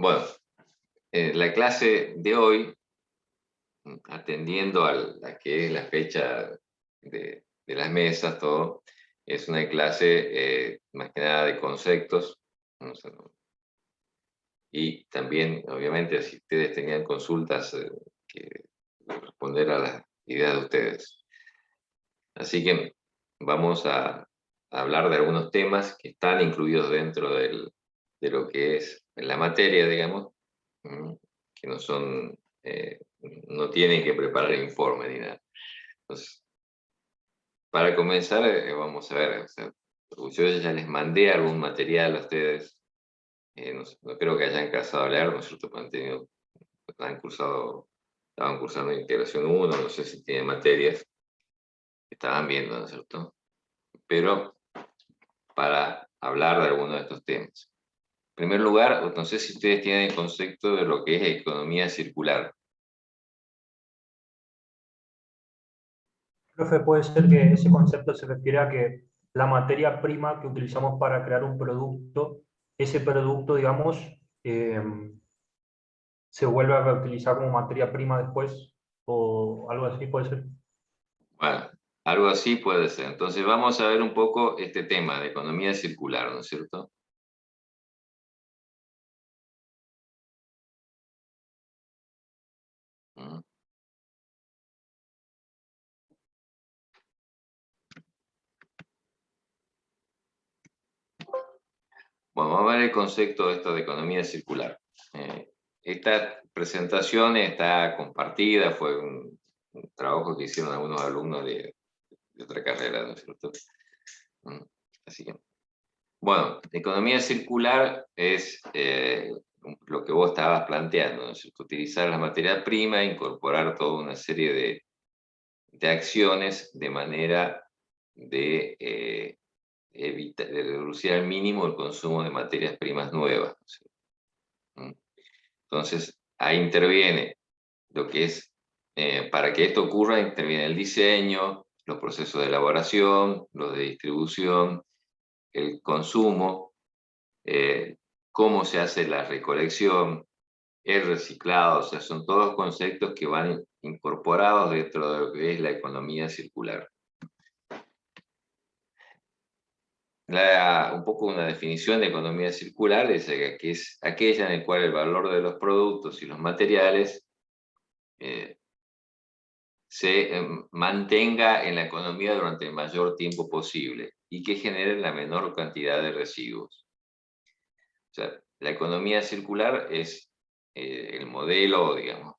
Bueno, la clase de hoy, atendiendo a que es la fecha de las mesas, todo, es una clase más que nada de conceptos. O sea, y también, obviamente, si ustedes tenían consultas, que responder a las ideas de ustedes. Así que vamos a hablar de algunos temas que están incluidos dentro de lo que es la materia, digamos, que no son, no tienen que preparar informe ni nada. Entonces, para comenzar, vamos a ver, o sea, yo ya les mandé algún material a ustedes, no creo que hayan cansado de leer, ¿no es cierto? Porque estaban cursando integración 1, no sé si tienen materias que estaban viendo, ¿no es cierto? Pero para hablar de alguno de estos temas. En primer lugar, no sé si ustedes tienen el concepto de lo que es economía circular. Profe, puede ser que ese concepto se refiere a que la materia prima que utilizamos para crear un producto, ese producto, digamos, eh, se vuelve a reutilizar como materia prima después, o algo así, puede ser. Bueno, algo así puede ser. Entonces vamos a ver un poco este tema de economía circular, ¿no es cierto? ¿Mm? Bueno, vamos a ver el concepto de esto de economía circular. Esta presentación está compartida, fue un trabajo que hicieron algunos alumnos de otra carrera, ¿no es cierto? ¿Mm? Así que, bueno, economía circular es lo que vos estabas planteando, ¿no es cierto? Utilizar la materia prima, incorporar toda una serie de acciones de manera de de reducir al mínimo el consumo de materias primas nuevas, ¿no es cierto? ¿Mm? Entonces, ahí interviene lo que es, para que esto ocurra, interviene el diseño, los procesos de elaboración, los de distribución, el consumo, cómo se hace la recolección, el reciclado, o sea, son todos conceptos que van incorporados dentro de lo que es la economía circular. Un poco una definición de economía circular es que es aquella en la cual el valor de los productos y los materiales eh, se mantenga en la economía durante el mayor tiempo posible y que genere la menor cantidad de residuos. O sea, la economía circular es el modelo, digamos,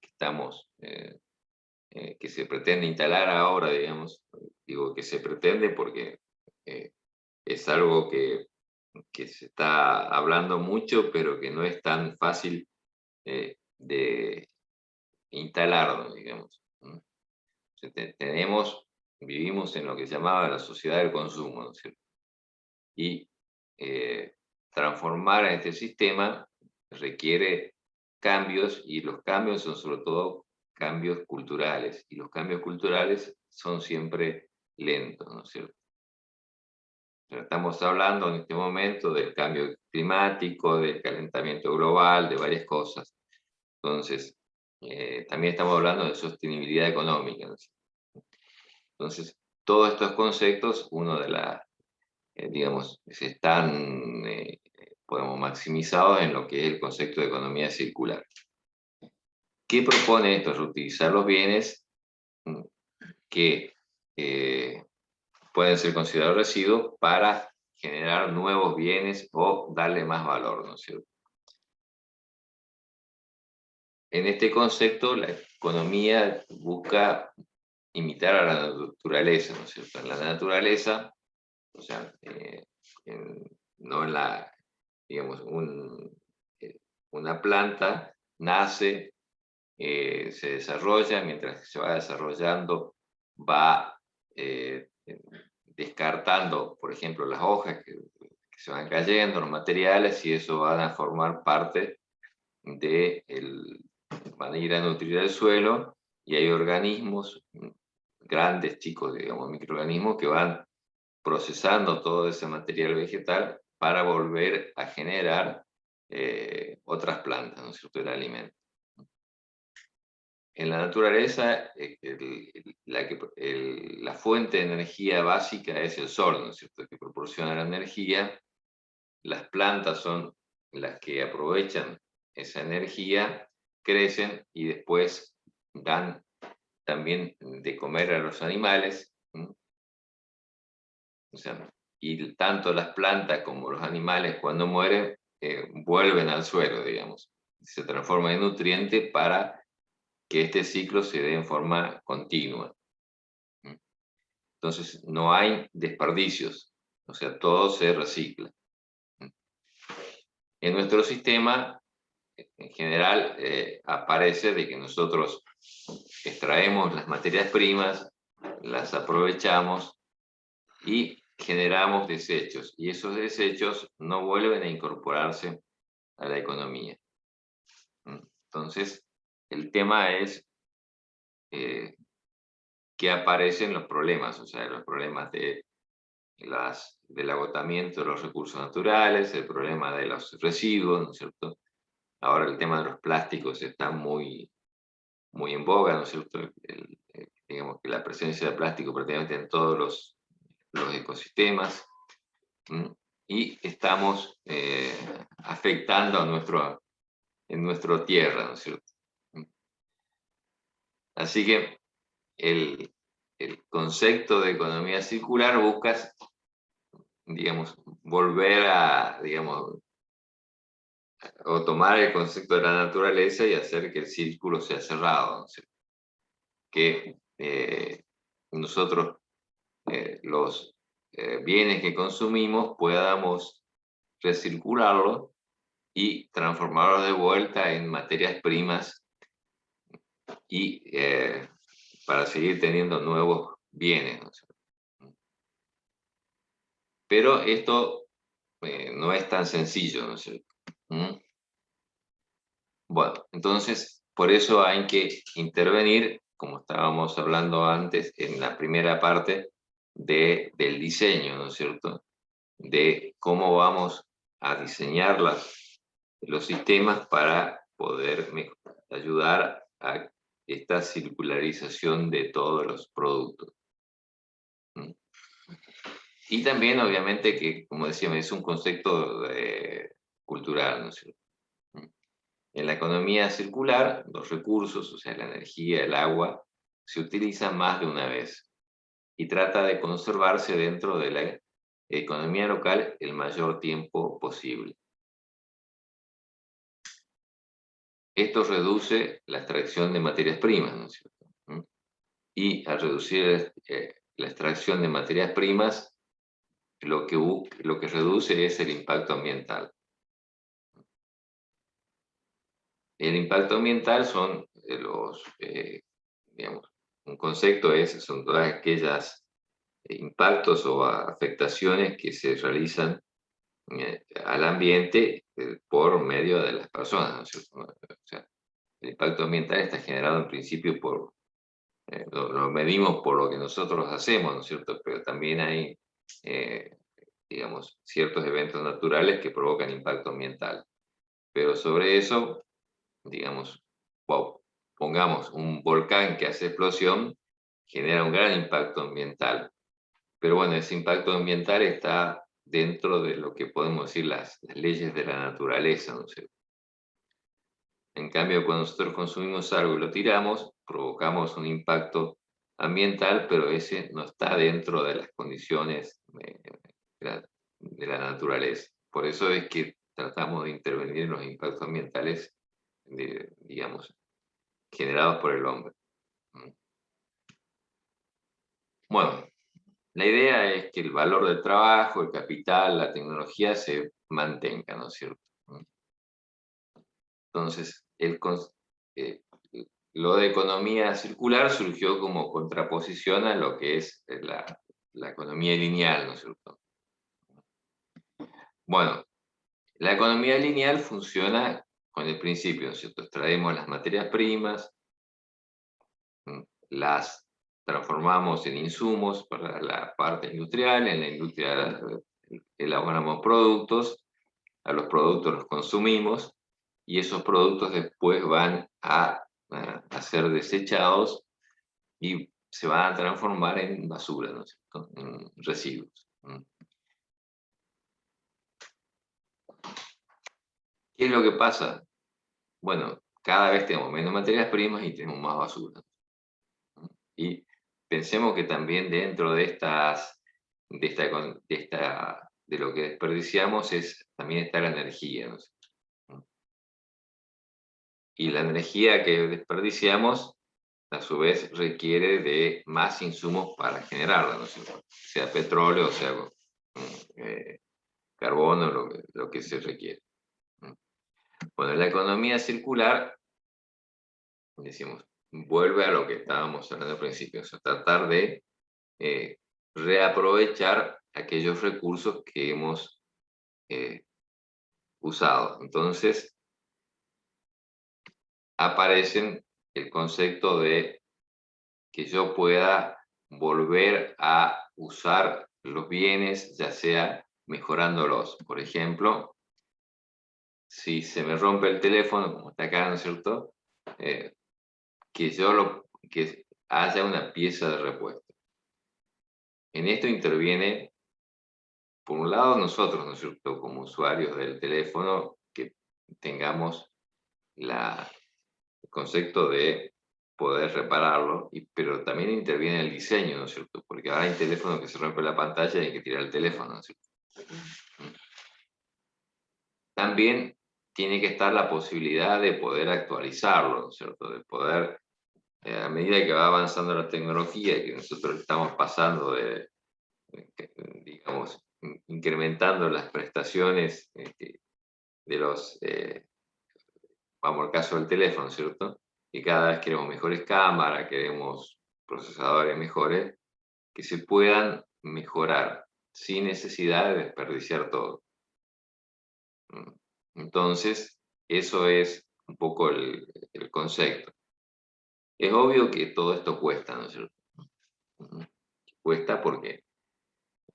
que se pretende instalar ahora, digamos. Digo que se pretende porque eh, es algo que se está hablando mucho, pero que no es tan fácil de instalarlo, digamos. ¿No? O sea, vivimos en lo que se llamaba la sociedad del consumo, ¿no es cierto? Y eh, transformar a este sistema requiere cambios, y los cambios son sobre todo cambios culturales, y los cambios culturales son siempre lentos, ¿no es cierto? Estamos hablando en este momento del cambio climático, del calentamiento global, de varias cosas. Entonces, también estamos hablando de sostenibilidad económica, ¿no? Entonces, todos estos conceptos, digamos, se están, podemos, maximizados en lo que es el concepto de economía circular. ¿Qué propone esto? Reutilizar los bienes que pueden ser considerados residuos para generar nuevos bienes o darle más valor, ¿no es cierto? En este concepto, la economía busca imitar a la naturaleza, ¿no es cierto? En la naturaleza, o sea, no en la, digamos, una planta nace, se desarrolla, mientras que se va desarrollando, va descartando, por ejemplo, las hojas que se van cayendo, los materiales, y eso van a formar parte van a ir a nutrir el suelo, y hay organismos grandes, chicos, digamos, microorganismos que van procesando todo ese material vegetal para volver a generar otras plantas, ¿no es cierto?, el alimento. En la naturaleza, la fuente de energía básica es el sol, ¿no es cierto?, que proporciona la energía. Las plantas son las que aprovechan esa energía, crecen y después dan también de comer a los animales. O sea, y tanto las plantas como los animales, cuando mueren, vuelven al suelo, digamos. Se transforman en nutriente para que este ciclo se dé en forma continua. Entonces, no hay desperdicios, o sea, todo se recicla. En nuestro sistema, en general, aparece de que nosotros extraemos las materias primas, las aprovechamos y generamos desechos, y esos desechos no vuelven a incorporarse a la economía. Entonces, el tema es que aparecen los problemas, o sea, los problemas del agotamiento de los recursos naturales, el problema de los residuos, ¿no es cierto? Ahora el tema de los plásticos está muy en boga, ¿no es cierto? Digamos que la presencia de plástico prácticamente en todos los ecosistemas, y estamos afectando a nuestra tierra, ¿no es cierto? Así que el concepto de economía circular busca, digamos, volver a, digamos, o tomar el concepto de la naturaleza y hacer que el círculo sea cerrado, ¿no es cierto? Que nosotros los bienes que consumimos podamos recircularlos y transformarlos de vuelta en materias primas y para seguir teniendo nuevos bienes, ¿no es cierto? Pero esto no es tan sencillo, ¿no es cierto? Bueno, entonces por eso hay que intervenir, como estábamos hablando antes, en la primera parte del diseño, ¿no es cierto? De cómo vamos a diseñar los sistemas para poder ayudar a esta circularización de todos los productos. Y también, obviamente, que, como decíamos, es un concepto cultural, ¿no es cierto? En la economía circular, los recursos, o sea, la energía, el agua, se utilizan más de una vez y trata de conservarse dentro de la economía local el mayor tiempo posible. Esto reduce la extracción de materias primas, ¿no es cierto? Y al reducir la extracción de materias primas, lo que reduce es el impacto ambiental. El impacto ambiental son digamos, un concepto son todas aquellas impactos o afectaciones que se realizan al ambiente por medio de las personas, ¿no es cierto? O sea, el impacto ambiental está generado en principio lo medimos por lo que nosotros hacemos, ¿no es cierto? Pero también hay, digamos, ciertos eventos naturales que provocan impacto ambiental. Pero sobre eso, digamos, pongamos un volcán que hace explosión, genera un gran impacto ambiental. Pero bueno, ese impacto ambiental está dentro de lo que podemos decir las leyes de la naturaleza, ¿no es cierto? En cambio, cuando nosotros consumimos algo y lo tiramos, provocamos un impacto ambiental, pero ese no está dentro de las condiciones de la naturaleza. Por eso es que tratamos de intervenir en los impactos ambientales, digamos, generados por el hombre. Bueno, la idea es que el valor del trabajo, el capital, la tecnología se mantenga, ¿no es cierto? Entonces, lo de economía circular surgió como contraposición a lo que es la economía lineal, ¿no es cierto? Bueno, la economía lineal funciona con el principio, ¿no es cierto? Extraemos las materias primas, las transformamos en insumos para la parte industrial, en la industria elaboramos productos a los productos, los consumimos, y esos productos después van a ser desechados y se van a transformar en basura, ¿no es cierto? En residuos. ¿Qué es lo que pasa? Bueno, cada vez tenemos menos materias primas y tenemos más basura. Y pensemos que también dentro de de lo que desperdiciamos también está la energía, ¿no? Y la energía que desperdiciamos, a su vez, requiere de más insumos para generarla, ¿no? Sea petróleo, sea carbono, lo que se requiere. Bueno, la economía circular, decimos, vuelve a lo que estábamos hablando al principio, o sea, tratar de reaprovechar aquellos recursos que hemos usado. Entonces, aparecen el concepto de que yo pueda volver a usar los bienes, ya sea mejorándolos. Por ejemplo, si se me rompe el teléfono, como está acá, ¿no es cierto? Que haya una pieza de repuesto. En esto interviene, por un lado, nosotros, ¿no es cierto?, como usuarios del teléfono, que tengamos el concepto de poder repararlo, pero también interviene el diseño, ¿no es cierto? Porque ahora hay teléfonos que se rompe la pantalla y hay que tirar el teléfono, ¿no es cierto? También tiene que estar la posibilidad de poder actualizarlo, ¿no es cierto? De poder, a medida que va avanzando la tecnología y que nosotros estamos pasando digamos, incrementando las prestaciones de los, vamos al caso del teléfono, ¿cierto? Y cada vez queremos mejores cámaras, queremos procesadores mejores, que se puedan mejorar sin necesidad de desperdiciar todo. Entonces, eso es un poco el concepto. Es obvio que todo esto cuesta, ¿no es cierto? Cuesta porque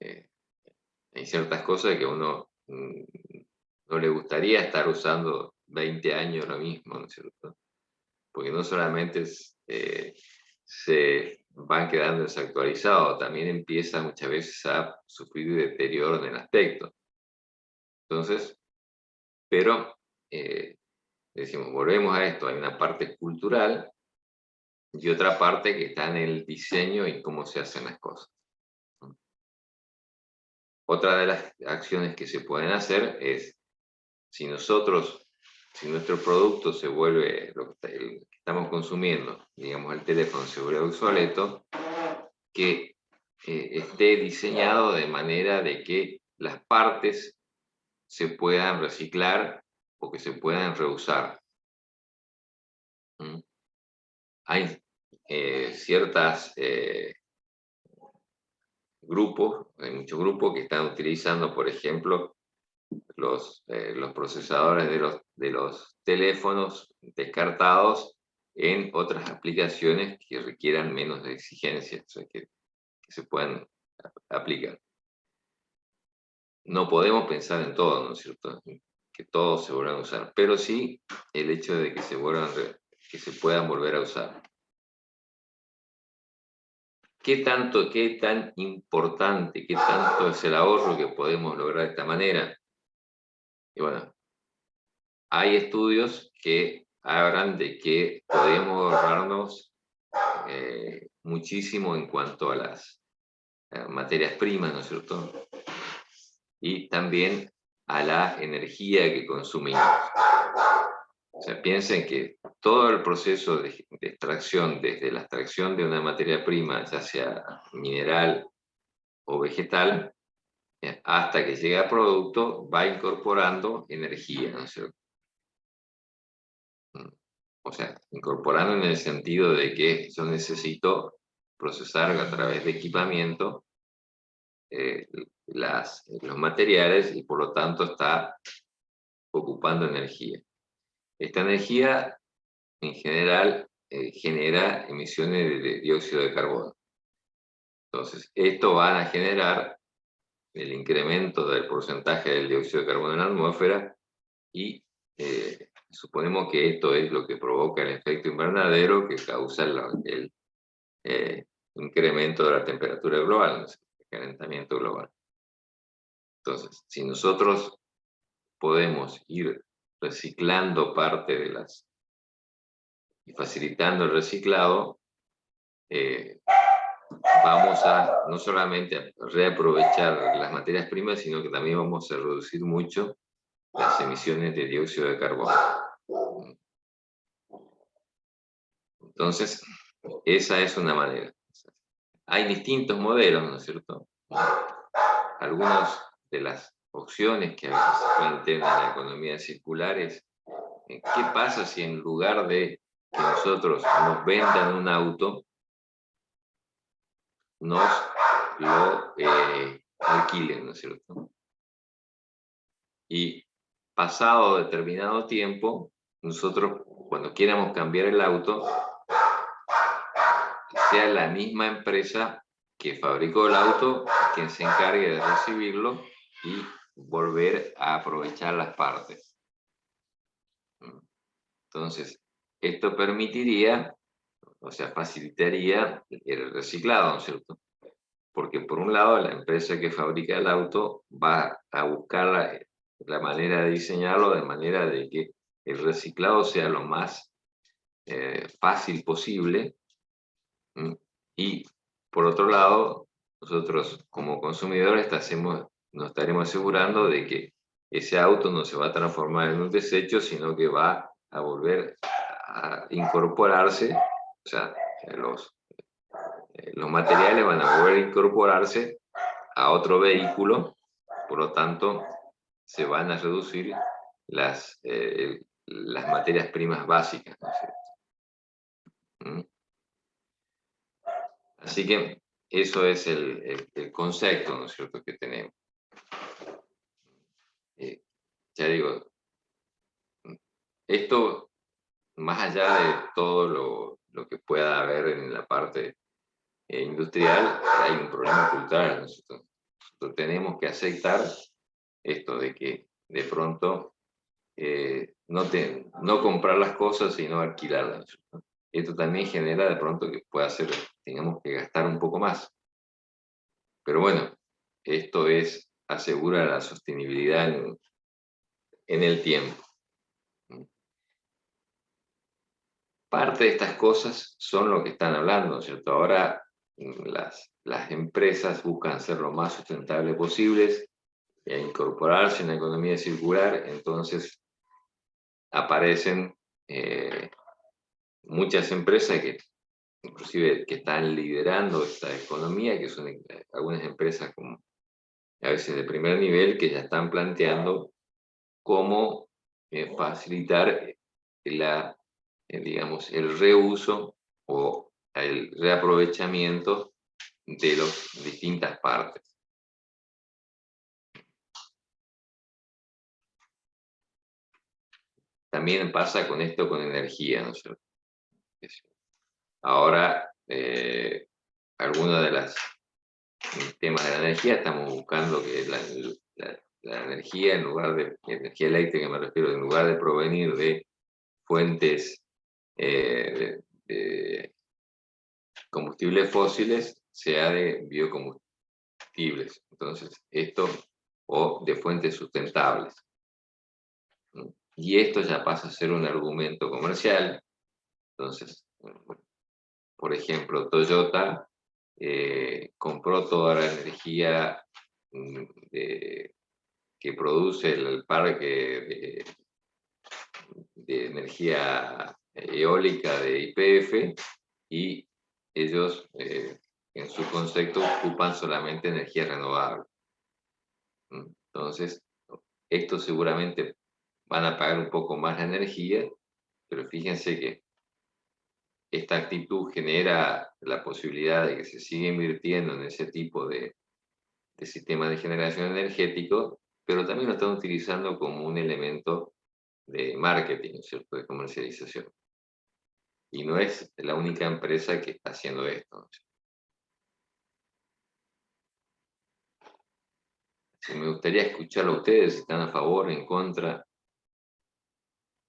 hay ciertas cosas que a uno no le gustaría estar usando 20 años lo mismo, ¿no es cierto? Porque no solamente se van quedando desactualizados, también empieza muchas veces a sufrir deterioro en el aspecto. Entonces, pero decimos, volvemos a esto, hay una parte cultural y otra parte que está en el diseño y cómo se hacen las cosas. Otra de las acciones que se pueden hacer es, si nuestro producto se vuelve, lo que estamos consumiendo, digamos el teléfono se vuelve obsoleto, que esté diseñado de manera de que las partes se puedan reciclar o que se puedan reusar. Hay ciertas grupos, hay muchos grupos que están utilizando, por ejemplo, los procesadores de los teléfonos descartados en otras aplicaciones que requieran menos de exigencias, o sea, que se puedan aplicar. No podemos pensar en todo, ¿no es cierto? Que todos se vuelvan a usar, pero sí el hecho de que se puedan volver a usar. ¿Qué tan importante, qué tanto es el ahorro que podemos lograr de esta manera? Y bueno, hay estudios que hablan de que podemos ahorrarnos muchísimo en cuanto a las materias primas, ¿no es cierto? Y también a la energía que consumimos. O sea, piensen que todo el proceso de extracción, desde la extracción de una materia prima, ya sea mineral o vegetal, hasta que llega al producto, va incorporando energía, ¿no es cierto? O sea, incorporando en el sentido de que yo necesito procesar a través de equipamiento los materiales y por lo tanto está ocupando energía. Esta energía en general genera emisiones de dióxido de carbono. Entonces, esto van a generar el incremento del porcentaje del dióxido de carbono en la atmósfera y suponemos que esto es lo que provoca el efecto invernadero que causa el incremento de la temperatura global, el calentamiento global. Entonces, si nosotros podemos ir reciclando parte de y facilitando el reciclado, vamos a no solamente a reaprovechar las materias primas, sino que también vamos a reducir mucho las emisiones de dióxido de carbono. Entonces, esa es una manera. Hay distintos modelos, ¿no es cierto? Algunas de las opciones que a veces se plantean en la economía circular es ¿qué pasa si en lugar de que nosotros nos vendan un auto, nos lo alquilen, ¿no es cierto? Y pasado determinado tiempo, nosotros cuando quieramos cambiar el auto, sea la misma empresa que fabricó el auto quien se encargue de recibirlo y volver a aprovechar las partes. Entonces, esto permitiría, o sea, facilitaría el reciclado, ¿no es cierto? Porque por un lado la empresa que fabrica el auto va a buscar la manera de diseñarlo de manera de que el reciclado sea lo más fácil posible. Y por otro lado, nosotros como consumidores nos estaremos asegurando de que ese auto no se va a transformar en un desecho, sino que va a volver a incorporarse, o sea, los materiales van a volver a incorporarse a otro vehículo, por lo tanto, se van a reducir las materias primas básicas, ¿no es cierto? Así que eso es el concepto, ¿no es cierto?, que tenemos. Ya digo, esto, más allá de todo lo que pueda haber en la parte industrial, hay un problema cultural. Nosotros tenemos que aceptar esto de que de pronto no comprar las cosas sino alquilarlas. Esto también genera de pronto que tengamos que gastar un poco más. Pero bueno, esto asegura la sostenibilidad en el tiempo. Parte de estas cosas son lo que están hablando, ¿cierto? Ahora las empresas buscan ser lo más sustentables posibles e incorporarse en la economía circular, entonces aparecen muchas empresas inclusive que están liderando esta economía, que son algunas empresas como a veces de primer nivel, que ya están planteando cómo facilitar digamos, el reuso o el reaprovechamiento de las distintas partes. También pasa con esto con energía, ¿no es cierto? Ahora, algunos de los temas de la energía estamos buscando que la energía, en lugar de energía eléctrica, me refiero, en lugar de provenir de fuentes de combustibles fósiles, sea de biocombustibles. Entonces, o de fuentes sustentables. Y esto ya pasa a ser un argumento comercial. Entonces, por ejemplo, Toyota compró toda la energía que produce el parque de energía eólica de YPF, y ellos en su concepto ocupan solamente energía renovable. Entonces, esto seguramente van a pagar un poco más la energía, pero fíjense que esta actitud genera la posibilidad de que se siga invirtiendo en ese tipo de sistema de generación energético, pero también lo están utilizando como un elemento de marketing, ¿cierto?, de comercialización. Y no es la única empresa que está haciendo esto, ¿no? Me gustaría escucharlo a ustedes, si están a favor, en contra,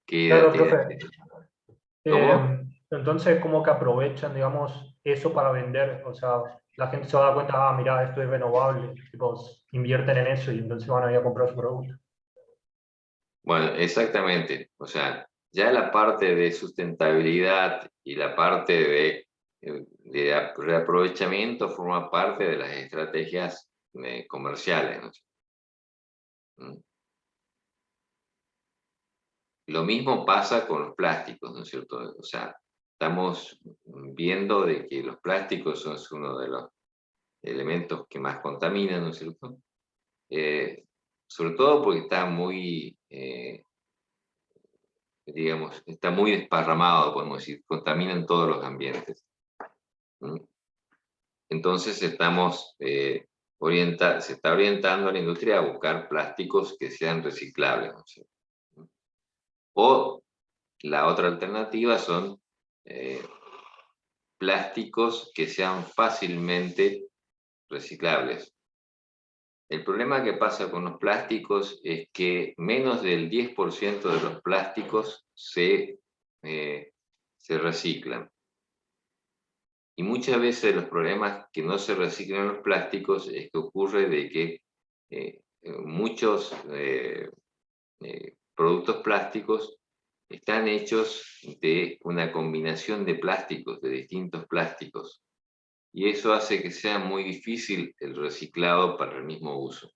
qué idea Claro, tienen. profe. ¿Cómo? Entonces, como que aprovechan, digamos, eso para vender. O sea, la gente se va a dar cuenta, ah, mira, esto es renovable. Tipo, invierten en eso y entonces van a ir a comprar su producto. Bueno, exactamente. O sea, ya la parte de sustentabilidad y la parte de reaprovechamiento forma parte de las estrategias comerciales, ¿no? ¿Mm? Lo mismo pasa con los plásticos, ¿no es cierto? O sea, estamos viendo de que los plásticos son uno de los elementos que más contaminan, ¿no es cierto? Sobre todo porque está muy, digamos, está muy desparramado, podemos decir, contaminan todos los ambientes. ¿Mm? Entonces se está orientando a la industria a buscar plásticos que sean reciclables, ¿no es cierto? O la otra alternativa son eh, plásticos que sean fácilmente reciclables. El problema que pasa con los plásticos es que menos del 10% de los plásticos se reciclan. Y muchas veces los problemas que no se reciclan los plásticos es que ocurre de que muchos productos plásticos están hechos de una combinación de plásticos, de distintos plásticos. Y eso hace que sea muy difícil el reciclado para el mismo uso.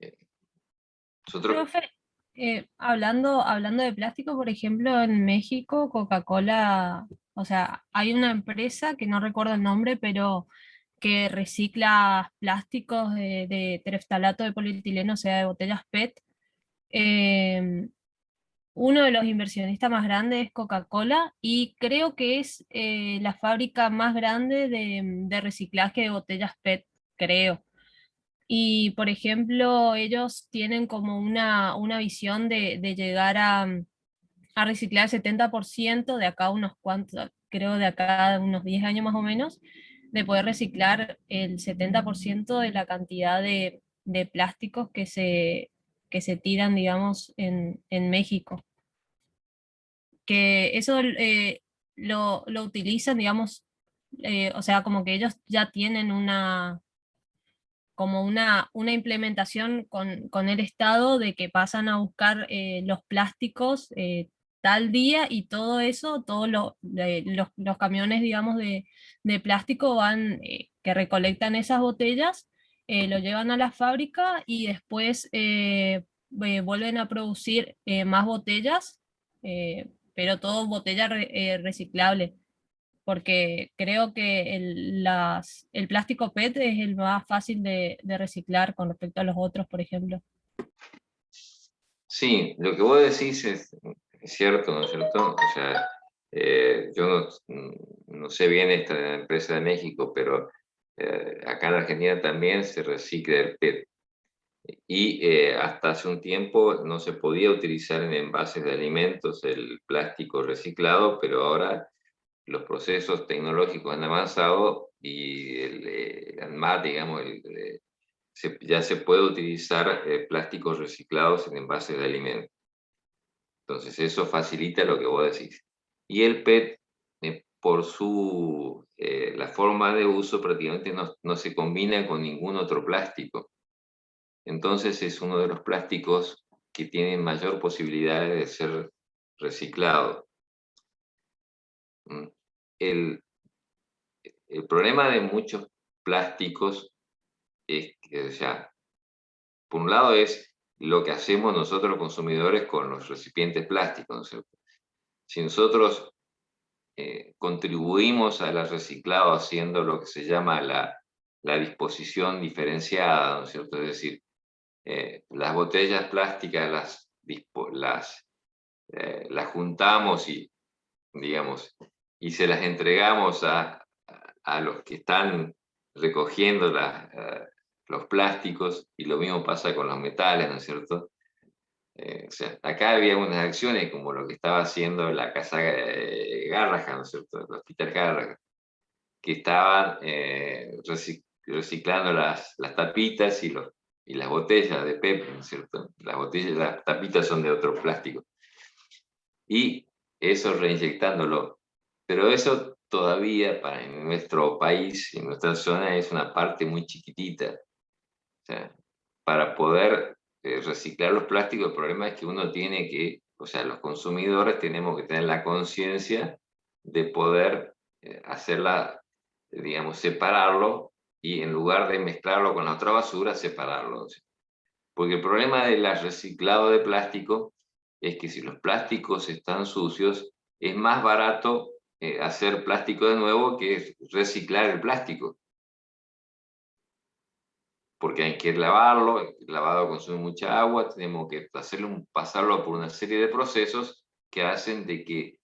Eh, Nosotros, Profe, hablando de plástico, por ejemplo, en México, Coca-Cola, o sea, hay una empresa que no recuerdo el nombre, pero que recicla plásticos de tereftalato de polietileno, o sea, de botellas PET. Eh, Uno de los inversionistas más grandes es Coca-Cola y creo que es la fábrica más grande de reciclaje de botellas PET, creo. Y, por ejemplo, ellos tienen como una visión de llegar a reciclar el 70% de acá a unos cuantos, creo de acá a unos 10 años más o menos, de poder reciclar el 70% de la cantidad de plásticos que se tiran, digamos, en México. Que eso lo utilizan, digamos, o sea, como que ellos ya tienen una implementación con el Estado de que pasan a buscar los plásticos tal día y todo eso, todos los camiones, digamos, de plástico van, que recolectan esas botellas, lo llevan a la fábrica y después vuelven a producir más botellas, pero todo botella reciclable porque creo que el plástico PET es el más fácil de reciclar con respecto a los otros, por ejemplo. sí, lo que vos decís es cierto, ¿no es cierto? O sea, yo no sé bien esta empresa de México, pero acá en Argentina también se recicla el PET. Y hasta hace un tiempo no se podía utilizar en envases de alimentos el plástico reciclado, pero ahora los procesos tecnológicos han avanzado y el ANMAT, digamos, ya se puede utilizar plásticos reciclados en envases de alimentos. Entonces eso facilita lo que vos decís. Y el PET, por la forma de uso, prácticamente no se combina con ningún otro plástico. Entonces es uno de los plásticos que tienen mayor posibilidad de ser reciclado. Mm. El, el problema de muchos plásticos es que, o sea, por un lado es lo que hacemos nosotros los consumidores con los recipientes plásticos, ¿no es cierto? Si nosotros contribuimos al reciclado haciendo lo que se llama la disposición diferenciada, ¿no es cierto? Es decir, las botellas plásticas las juntamos y, digamos, y se las entregamos a los que están recogiendo los plásticos, y lo mismo pasa con los metales, ¿no es cierto? O sea, acá había unas acciones como lo que estaba haciendo la casa Garrahan, ¿no es cierto? El hospital Garrahan, que estaban reciclando las tapitas y las botellas de PET, ¿no es cierto? Las tapitas son de otro plástico. Y eso reinyectándolo. Pero eso todavía en nuestro país, en nuestra zona, es una parte muy chiquitita. O sea, para poder reciclar los plásticos, el problema es que uno tiene que, o sea, los consumidores tenemos que tener la conciencia de poder hacerla, digamos, separarlo, y en lugar de mezclarlo con la otra basura, separarlo. O sea, porque el problema del reciclado de plástico es que si los plásticos están sucios, es más barato hacer plástico de nuevo que reciclar el plástico. Porque hay que lavarlo, el lavado consume mucha agua, tenemos que pasarlo por una serie de procesos que hacen de que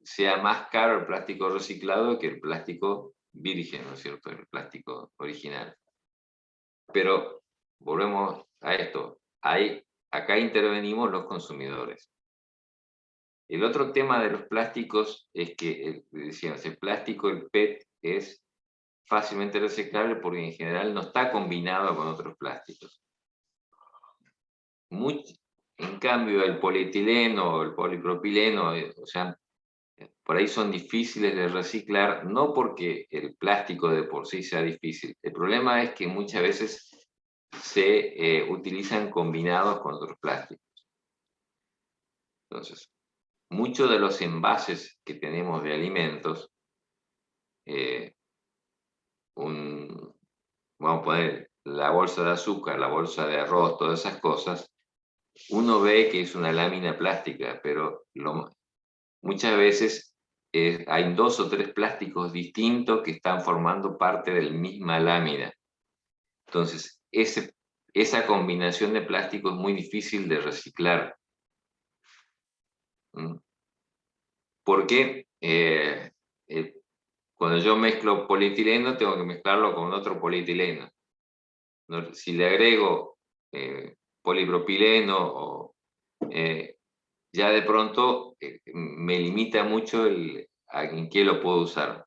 sea más caro el plástico reciclado que el plástico virgen, ¿no es cierto?, el plástico original. Pero volvemos a esto, acá intervenimos los consumidores. El otro tema de los plásticos es que, decíamos, el plástico, el PET, es fácilmente reciclable porque en general no está combinado con otros plásticos. En cambio, el polietileno o el polipropileno, o sea, por ahí son difíciles de reciclar, no porque el plástico de por sí sea difícil. El problema es que muchas veces se utilizan combinados con otros plásticos. Entonces, muchos de los envases que tenemos de alimentos, vamos a poner la bolsa de azúcar, la bolsa de arroz, todas esas cosas, uno ve que es una lámina plástica, pero muchas veces hay 2 o 3 plásticos distintos que están formando parte de la misma lámina. Entonces, esa combinación de plásticos es muy difícil de reciclar. Porque cuando yo mezclo polietileno, tengo que mezclarlo con otro polietileno. Si le agrego polipropileno, ya de pronto me limita mucho en qué lo puedo usar.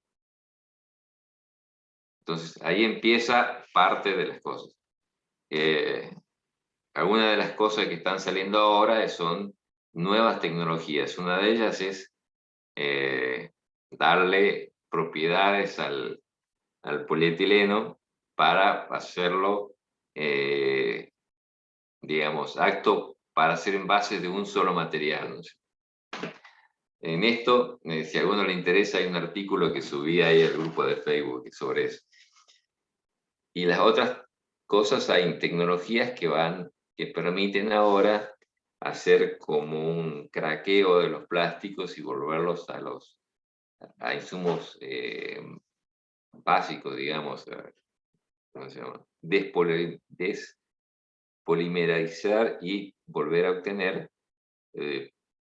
Entonces, ahí empieza parte de las cosas. Algunas de las cosas que están saliendo ahora son nuevas tecnologías. Una de ellas es darle propiedades al polietileno para hacerlo, digamos, apto para hacer envases de un solo material, ¿no? En esto, si a alguno le interesa, hay un artículo que subí ahí al grupo de Facebook sobre eso. Y las otras cosas, hay tecnologías que permiten ahora hacer como un craqueo de los plásticos y volverlos a insumos básicos, digamos, ¿cómo se llama? Despolimerizar y volver a obtener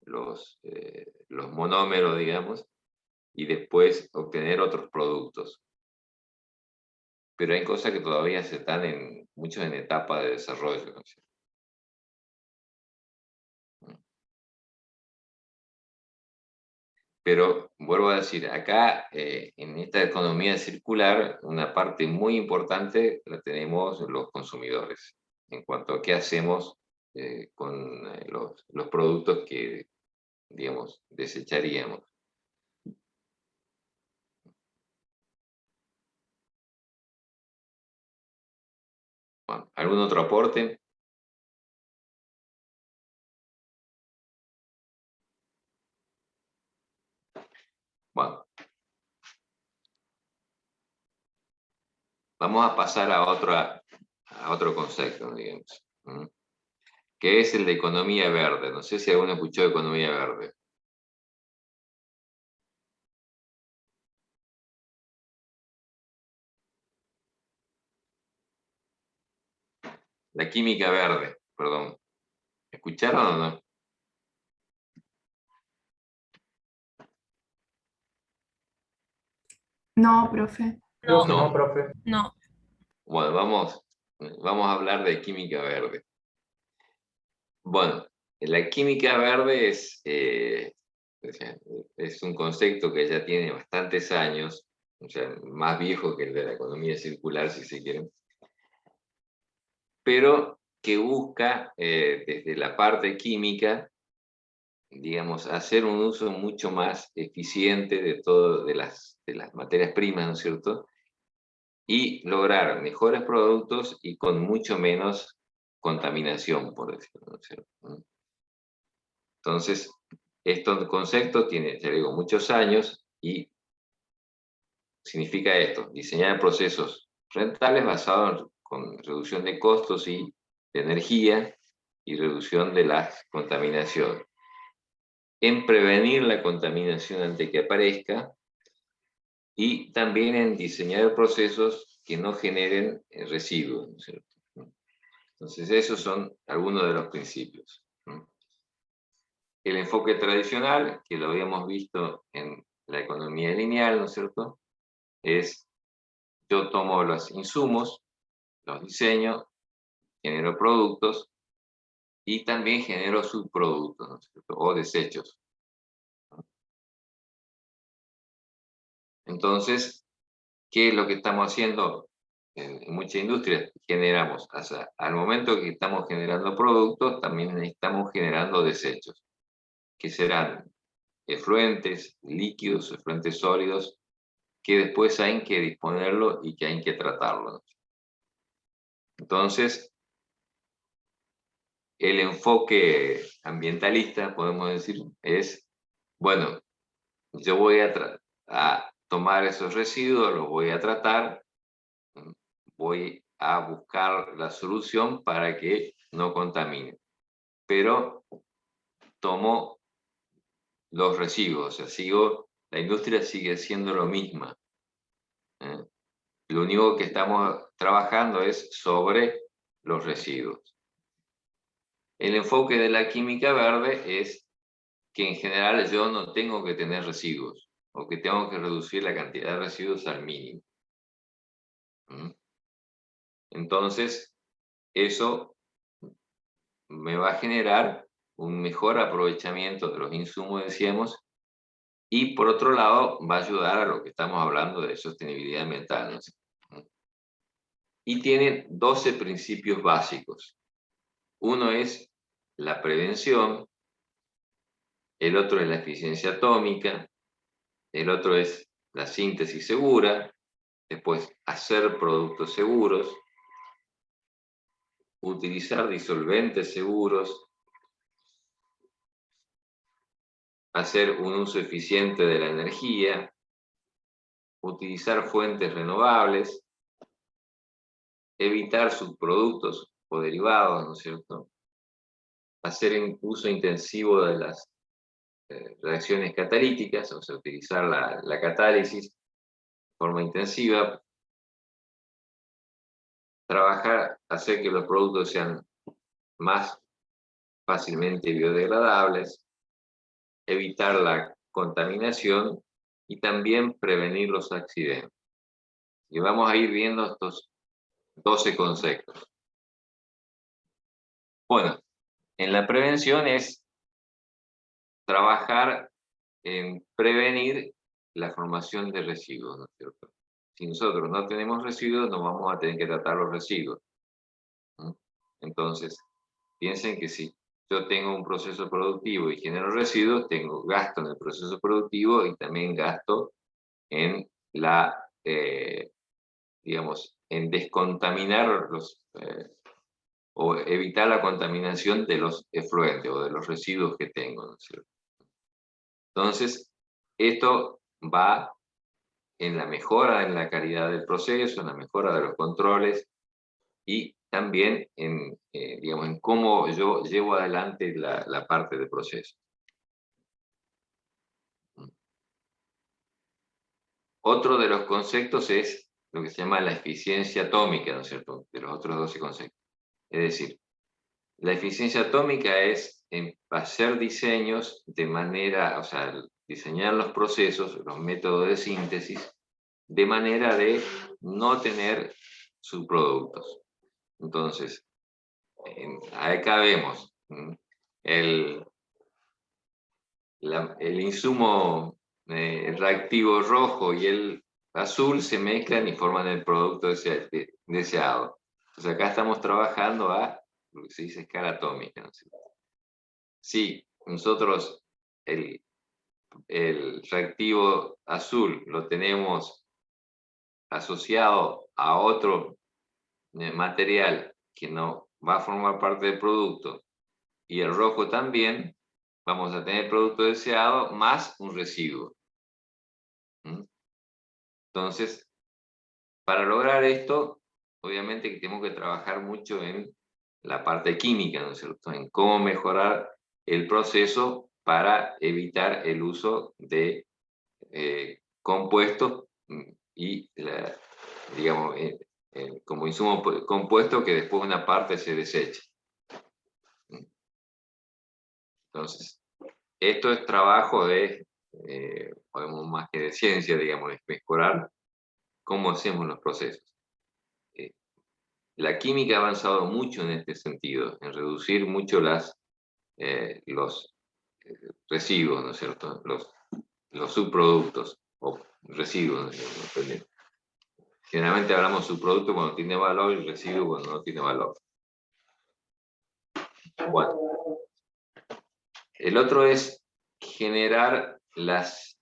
los monómeros, digamos, y después obtener otros productos. Pero hay cosas que todavía se están mucho en etapa de desarrollo, ¿no? Pero vuelvo a decir, acá en esta economía circular, una parte muy importante la tenemos los consumidores, en cuanto a qué hacemos con los productos que, digamos, desecharíamos. Bueno, ¿algún otro aporte? Bueno, vamos a pasar a otro concepto, digamos, que es el de economía verde. No sé si alguno escuchó de economía verde. La química verde, perdón. ¿Escucharon o no? No, profe. Creo que No. no, profe. No. Bueno, vamos a hablar de química verde. Bueno, la química verde es un concepto que ya tiene bastantes años, o sea, más viejo que el de la economía circular, si se quiere, pero que busca desde la parte química, digamos, hacer un uso mucho más eficiente de las materias primas, ¿no es cierto? Y lograr mejores productos y con mucho menos contaminación, por decirlo, ¿no es cierto? Entonces, este concepto tiene, ya digo, muchos años y significa esto: diseñar procesos rentables basados con reducción de costos y de energía y reducción de la contaminación, en prevenir la contaminación antes que aparezca y también en diseñar procesos que no generen residuos, ¿no es cierto? Entonces, esos son algunos de los principios. El enfoque tradicional, que lo habíamos visto en la economía lineal, ¿no es cierto?, es: yo tomo los insumos, los diseño, genero productos y también genero subproductos, ¿no es cierto?, o desechos. Entonces, ¿qué es lo que estamos haciendo en muchas industrias? Generamos, o sea, al momento que estamos generando productos, también estamos generando desechos, que serán efluentes, líquidos, efluentes sólidos, que después hay que disponerlo y que hay que tratarlo, ¿no? Entonces, el enfoque ambientalista, podemos decir, es: bueno, yo voy a tomar esos residuos, los voy a tratar, voy a buscar la solución para que no contamine, pero tomo los residuos, o sea, la industria sigue siendo lo misma. Lo único que estamos trabajando es sobre los residuos. El enfoque de la química verde es que en general yo no tengo que tener residuos, o que tengo que reducir la cantidad de residuos al mínimo. Entonces, eso me va a generar un mejor aprovechamiento de los insumos, decíamos, y por otro lado va a ayudar a lo que estamos hablando de sostenibilidad ambiental, ¿no? Y tiene 12 principios básicos. Uno es la prevención, el otro es la eficiencia atómica, el otro es la síntesis segura, después hacer productos seguros, utilizar disolventes seguros, hacer un uso eficiente de la energía, utilizar fuentes renovables, evitar subproductos o derivados, ¿no es cierto?, hacer un uso intensivo de las reacciones catalíticas, o sea, utilizar la catálisis de forma intensiva, hacer que los productos sean más fácilmente biodegradables, evitar la contaminación y también prevenir los accidentes. Y vamos a ir viendo estos 12 conceptos. Bueno, en la prevención es trabajar en prevenir la formación de residuos, ¿no es cierto? Si nosotros no tenemos residuos, no vamos a tener que tratar los residuos. Entonces, piensen que si yo tengo un proceso productivo y genero residuos, tengo gasto en el proceso productivo y también gasto en digamos, en descontaminar o evitar la contaminación de los efluentes o de los residuos que tengo, ¿no es cierto? Entonces, esto va en la mejora en la calidad del proceso, en la mejora de los controles y también digamos, en cómo yo llevo adelante la parte del proceso. Otro de los conceptos es lo que se llama la eficiencia atómica, ¿no es cierto?, de los otros 12 conceptos. Es decir, la eficiencia atómica es hacer diseños de manera, o sea, diseñar los procesos, los métodos de síntesis, de manera de no tener subproductos. Entonces, acá vemos el insumo reactivo rojo y el azul se mezclan y forman el producto deseado. Entonces acá estamos trabajando a lo que se dice escala atómica, ¿no es cierto? Si nosotros el reactivo azul lo tenemos asociado a otro material que no va a formar parte del producto, y el rojo también, vamos a tener producto deseado más un residuo. Entonces, para lograr esto, obviamente que tenemos que trabajar mucho en la parte química, ¿no es cierto? En cómo mejorar el proceso para evitar el uso de compuestos y, digamos, como insumo compuesto que después una parte se deseche. Entonces, esto es trabajo de, podemos más que de ciencia, digamos, es mejorar cómo hacemos los procesos. La química ha avanzado mucho en este sentido, en reducir mucho los residuos, ¿no es cierto? Los subproductos o residuos, ¿no es cierto? Generalmente hablamos subproducto cuando tiene valor y residuo cuando no tiene valor. Bueno, el otro es generar los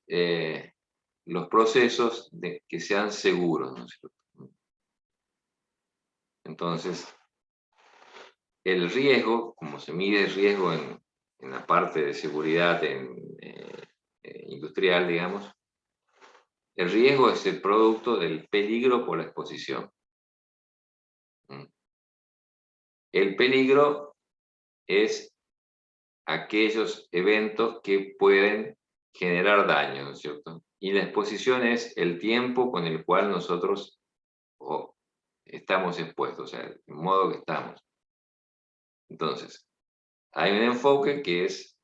procesos que sean seguros, ¿no es cierto? Entonces, el riesgo, como se mide el riesgo en la parte de seguridad industrial, digamos, el riesgo es el producto del peligro por la exposición. El peligro es aquellos eventos que pueden generar daño, ¿no es cierto? Y la exposición es el tiempo con el cual nosotros estamos expuestos, o sea, el modo que estamos. Entonces, hay un enfoque que es,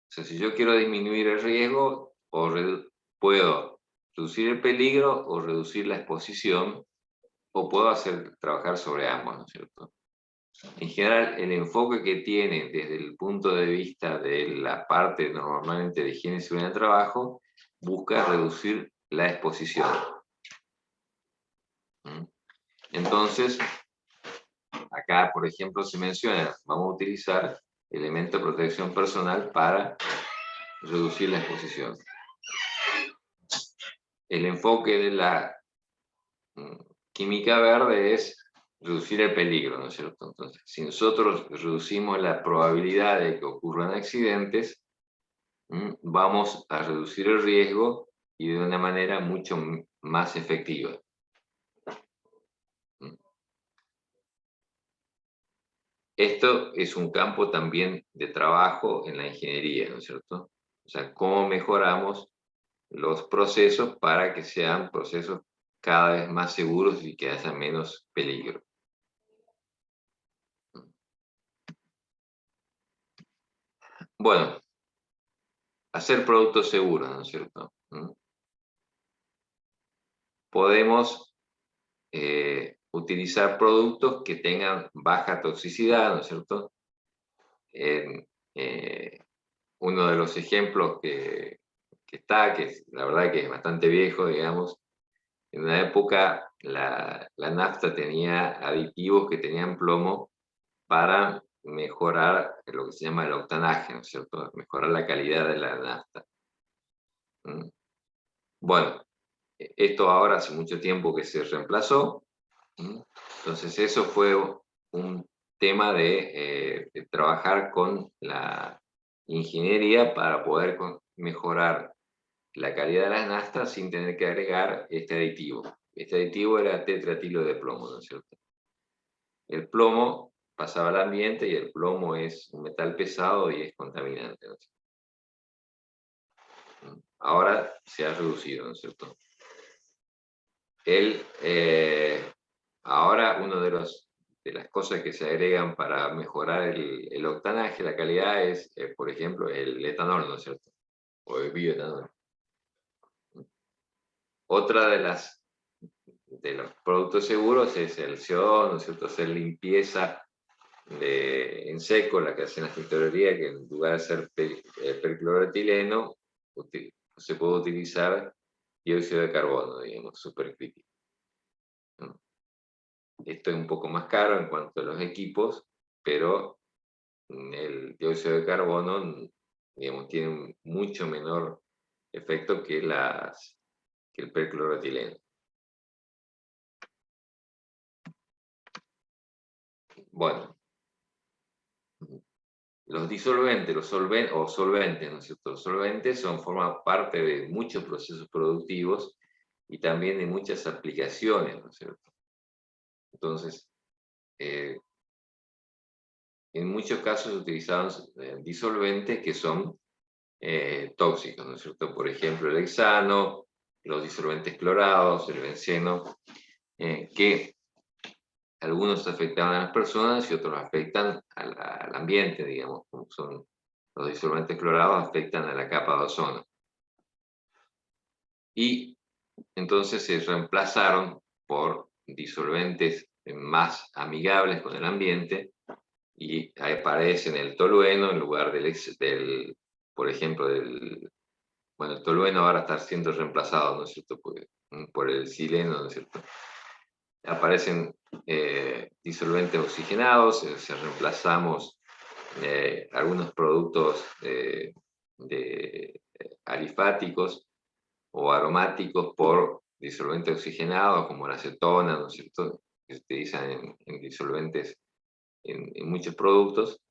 o sea, si yo quiero disminuir el riesgo, puedo reducir el peligro o reducir la exposición, o puedo trabajar sobre ambos, ¿no es cierto? En general, el enfoque que tiene desde el punto de vista de la parte normalmente de higiene y seguridad del trabajo, busca reducir la exposición. Entonces, acá, por ejemplo, se menciona, vamos a utilizar elementos de protección personal para reducir la exposición. El enfoque de la química verde es reducir el peligro, ¿no es cierto? Entonces, si nosotros reducimos la probabilidad de que ocurran accidentes, vamos a reducir el riesgo y de una manera mucho más efectiva. Esto es un campo también de trabajo en la ingeniería, ¿no es cierto? O sea, cómo mejoramos los procesos para que sean procesos cada vez más seguros y que haya menos peligro. Bueno, hacer productos seguros, ¿no es cierto? Podemos utilizar productos que tengan baja toxicidad, ¿no es cierto? Uno de los ejemplos que la verdad que es bastante viejo, digamos, en una época la nafta tenía aditivos que tenían plomo para mejorar lo que se llama el octanaje, ¿no es cierto? Mejorar la calidad de la nafta. Bueno, esto ahora hace mucho tiempo que se reemplazó. Entonces eso fue un tema de trabajar con la ingeniería para poder mejorar la calidad de las naftas sin tener que agregar este aditivo. Este aditivo era tetratilo de plomo, ¿no es cierto? El plomo pasaba al ambiente y el plomo es un metal pesado y es contaminante, ¿no es cierto? Ahora se ha reducido, ¿no es cierto? Ahora una de las cosas que se agregan para mejorar el octanaje, la calidad, es, por ejemplo, el etanol, ¿no es cierto? O el bioetanol. Otra de los productos seguros es el CO2, ¿no es cierto? Hacer limpieza en seco, la que hacen las tintorerías, que en lugar de hacer percloretileno, se puede utilizar dióxido de carbono, digamos, supercrítico. Esto es un poco más caro en cuanto a los equipos, pero el dióxido de carbono, digamos, tiene un mucho menor efecto que el percloroetileno. Bueno, los disolventes, solventes, ¿no es cierto? Los solventes forman parte de muchos procesos productivos y también de muchas aplicaciones, ¿no es cierto? Entonces, en muchos casos utilizaban disolventes que son tóxicos, ¿no es cierto? Por ejemplo, el hexano, los disolventes clorados, el benceno, que algunos afectaban a las personas y otros afectan al ambiente, digamos, como son los disolventes clorados, afectan a la capa de ozono. Y entonces se reemplazaron por disolventes más amigables con el ambiente, y aparecen el tolueno en lugar por ejemplo, bueno, el tolueno ahora está siendo reemplazado, ¿no es cierto?, por el sileno, ¿no es cierto? Aparecen disolventes oxigenados, se reemplazamos algunos productos alifáticos o aromáticos por disolventes oxigenados, como la acetona, ¿no es cierto?, que se utilizan en disolventes en muchos productos,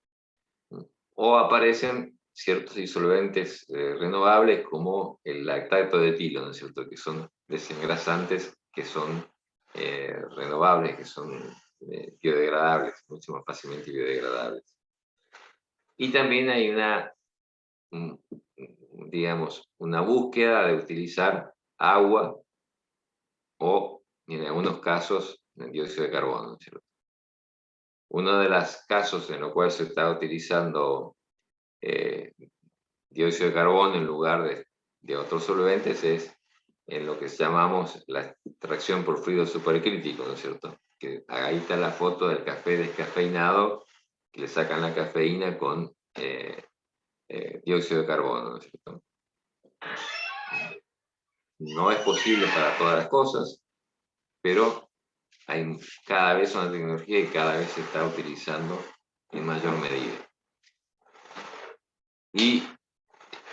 o aparecen ciertos disolventes renovables como el lactato de etilo, ¿no es cierto?, que son desengrasantes que son renovables, que son biodegradables, mucho más fácilmente biodegradables. Y también hay digamos, una búsqueda de utilizar agua o, en algunos casos, el dióxido de carbono, ¿no es cierto? Uno de los casos en los cuales se está utilizando dióxido de carbono en lugar de otros solventes es en lo que llamamos la extracción por fluido supercrítico, ¿no es cierto? Que ahí está la foto del café descafeinado, que le sacan la cafeína con dióxido de carbono, ¿no es cierto? No es posible para todas las cosas, pero hay cada vez una tecnología y cada vez se está utilizando en mayor medida. Y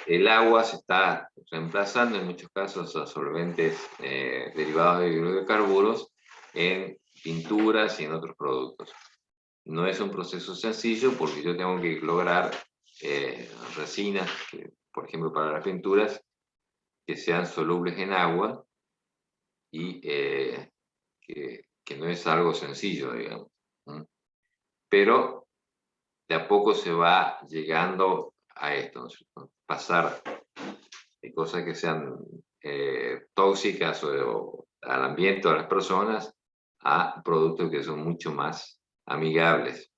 el agua se está reemplazando en muchos casos a solventes derivados de hidrocarburos en pinturas y en otros productos. No es un proceso sencillo porque yo tengo que lograr resinas, por ejemplo para las pinturas, que sean solubles en agua y que no es algo sencillo, digamos. Pero de a poco se va llegando a esto, ¿no? Pasar de cosas que sean tóxicas o al ambiente o a las personas a productos que son mucho más amigables.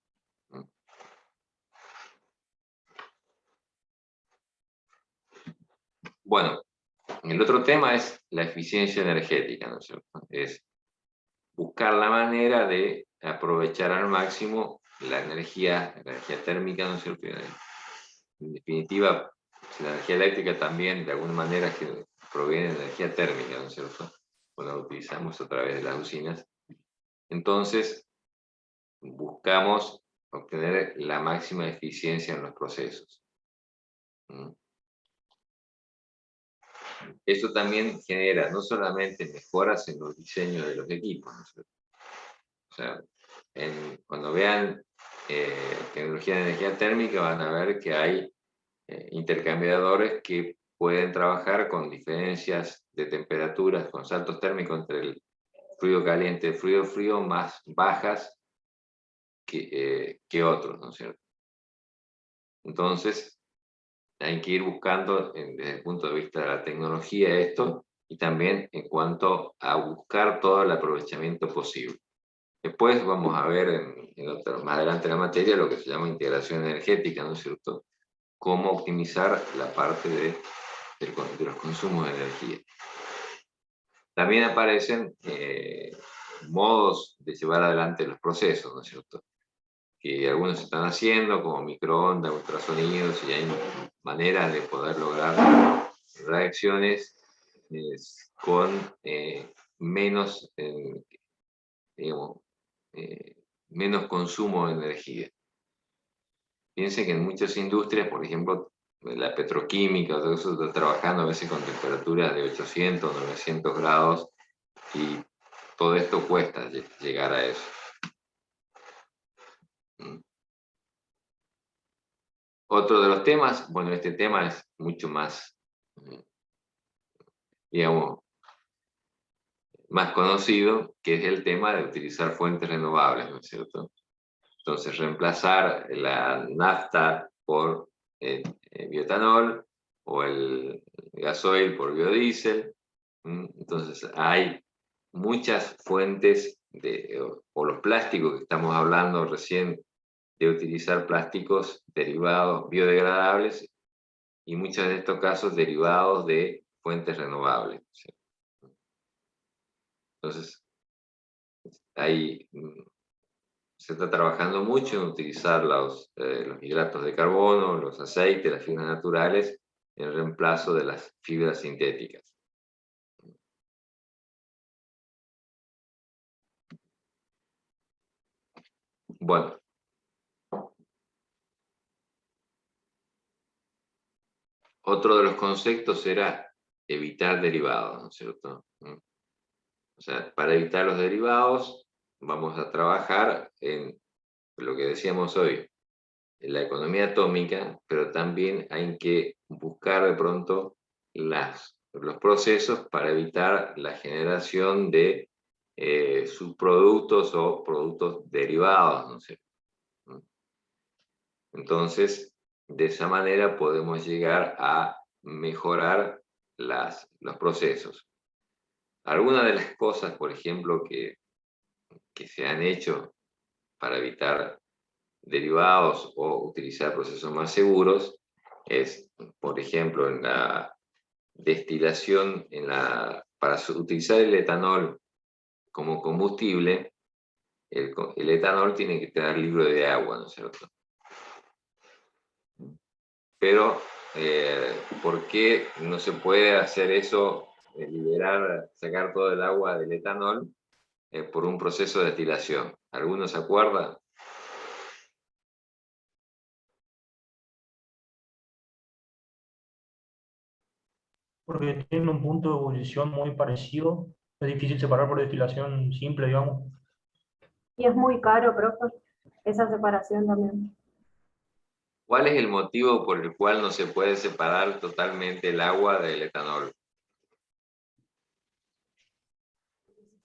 Bueno, el otro tema es la eficiencia energética, ¿no es cierto? Es buscar la manera de aprovechar al máximo la energía térmica, ¿no es cierto? En definitiva, la energía eléctrica también, de alguna manera, que proviene de energía térmica, ¿no es cierto? Cuando la utilizamos a través de las usinas. Entonces, buscamos obtener la máxima eficiencia en los procesos. Esto también genera no solamente mejoras en los diseños de los equipos, ¿no es cierto? O sea, cuando vean tecnología de energía térmica van a ver que hay intercambiadores que pueden trabajar con diferencias de temperaturas, con saltos térmicos entre el fluido caliente y el fluido frío más bajas que otros, ¿no es cierto? Entonces, hay que ir buscando desde el punto de vista de la tecnología esto, y también en cuanto a buscar todo el aprovechamiento posible. Después vamos a ver más adelante en la materia lo que se llama integración energética, ¿no es cierto? Cómo optimizar la parte de los consumos de energía. También aparecen modos de llevar adelante los procesos, ¿no es cierto? Que algunos se están haciendo, como microondas, ultrasonidos, y hay maneras de poder lograr reacciones con menos, digamos, menos consumo de energía. Piensen que en muchas industrias, por ejemplo, la petroquímica, todo eso está trabajando a veces con temperaturas de 800, 900 grados, y todo esto cuesta llegar a eso. Otro de los temas, bueno, este tema es mucho más, digamos, más conocido, que es el tema de utilizar fuentes renovables, ¿no es cierto? Entonces, reemplazar la nafta por bioetanol o el gasoil por biodiesel. Entonces, hay muchas fuentes, o los plásticos que estamos hablando recién, de utilizar plásticos derivados biodegradables, y muchos de estos casos derivados de fuentes renovables, ¿sí? Entonces, ahí se está trabajando mucho en utilizar los hidratos de carbono, los aceites, las fibras naturales, en reemplazo de las fibras sintéticas. Bueno, otro de los conceptos era evitar derivados, ¿no es cierto? O sea, para evitar los derivados, vamos a trabajar en lo que decíamos hoy, en la economía atómica, pero también hay que buscar de pronto los procesos para evitar la generación de subproductos o productos derivados, ¿no es cierto? Entonces, de esa manera podemos llegar a mejorar los procesos. Algunas de las cosas, por ejemplo, que se han hecho para evitar derivados o utilizar procesos más seguros es, por ejemplo, en la destilación, para utilizar el etanol como combustible, el etanol tiene que estar libre de agua, ¿no es cierto? Pero, ¿por qué no se puede hacer eso, sacar todo el agua del etanol por un proceso de destilación? ¿Algunos se acuerdan? Porque tienen un punto de ebullición muy parecido. Es difícil separar por destilación simple, digamos. Y es muy caro, profe, esa separación también. ¿Cuál es el motivo por el cual no se puede separar totalmente el agua del etanol?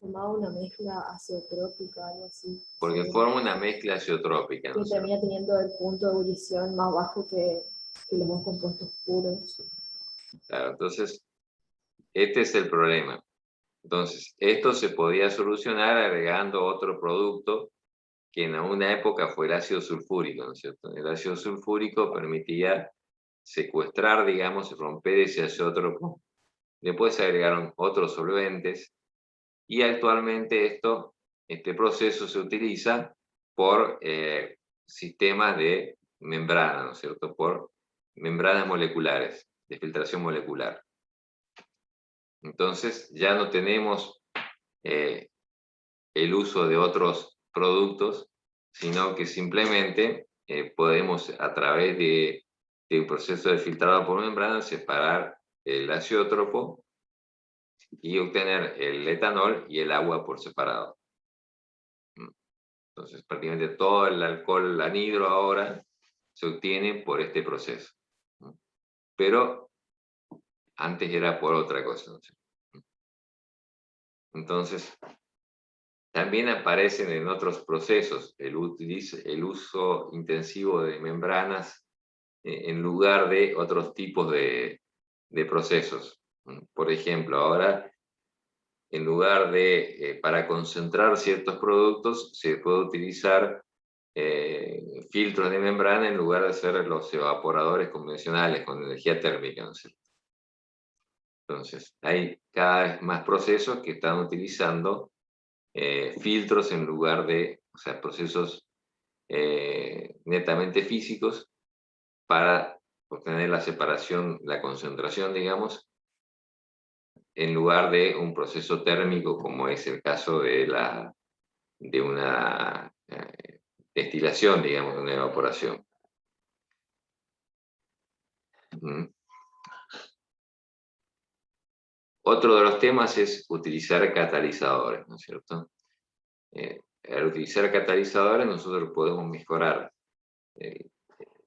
Formaba una mezcla azeotrópica, algo así. Porque forma una mezcla azeotrópica, ¿no? Que termina teniendo el punto de ebullición más bajo que los dos compuestos puros. Claro, entonces, este es el problema. Entonces, esto se podía solucionar agregando otro producto que en una época fue el ácido sulfúrico, ¿no es cierto? El ácido sulfúrico permitía secuestrar, digamos, romper ese azeótropo. Después se agregaron otros solventes, y actualmente este proceso se utiliza por sistemas de membrana, ¿no es cierto? Por membranas moleculares, de filtración molecular. Entonces ya no tenemos el uso de otros productos, sino que simplemente podemos, a través de un proceso de filtrado por membrana, separar el azeótropo y obtener el etanol y el agua por separado. Entonces, prácticamente todo el alcohol anhidro ahora se obtiene por este proceso. Pero antes era por otra cosa, ¿no? Entonces, también aparecen en otros procesos el uso intensivo de membranas en lugar de otros tipos de procesos. Por ejemplo, ahora, en lugar de, para concentrar ciertos productos, se puede utilizar filtros de membrana en lugar de hacer los evaporadores convencionales con energía térmica, ¿no es cierto? Entonces, hay cada vez más procesos que están utilizando filtros en lugar de, o sea, procesos netamente físicos para obtener la separación, la concentración, digamos, en lugar de un proceso térmico como es el caso de una destilación, digamos, de una evaporación. Otro de los temas es utilizar catalizadores, ¿no es cierto? Al utilizar catalizadores nosotros podemos mejorar,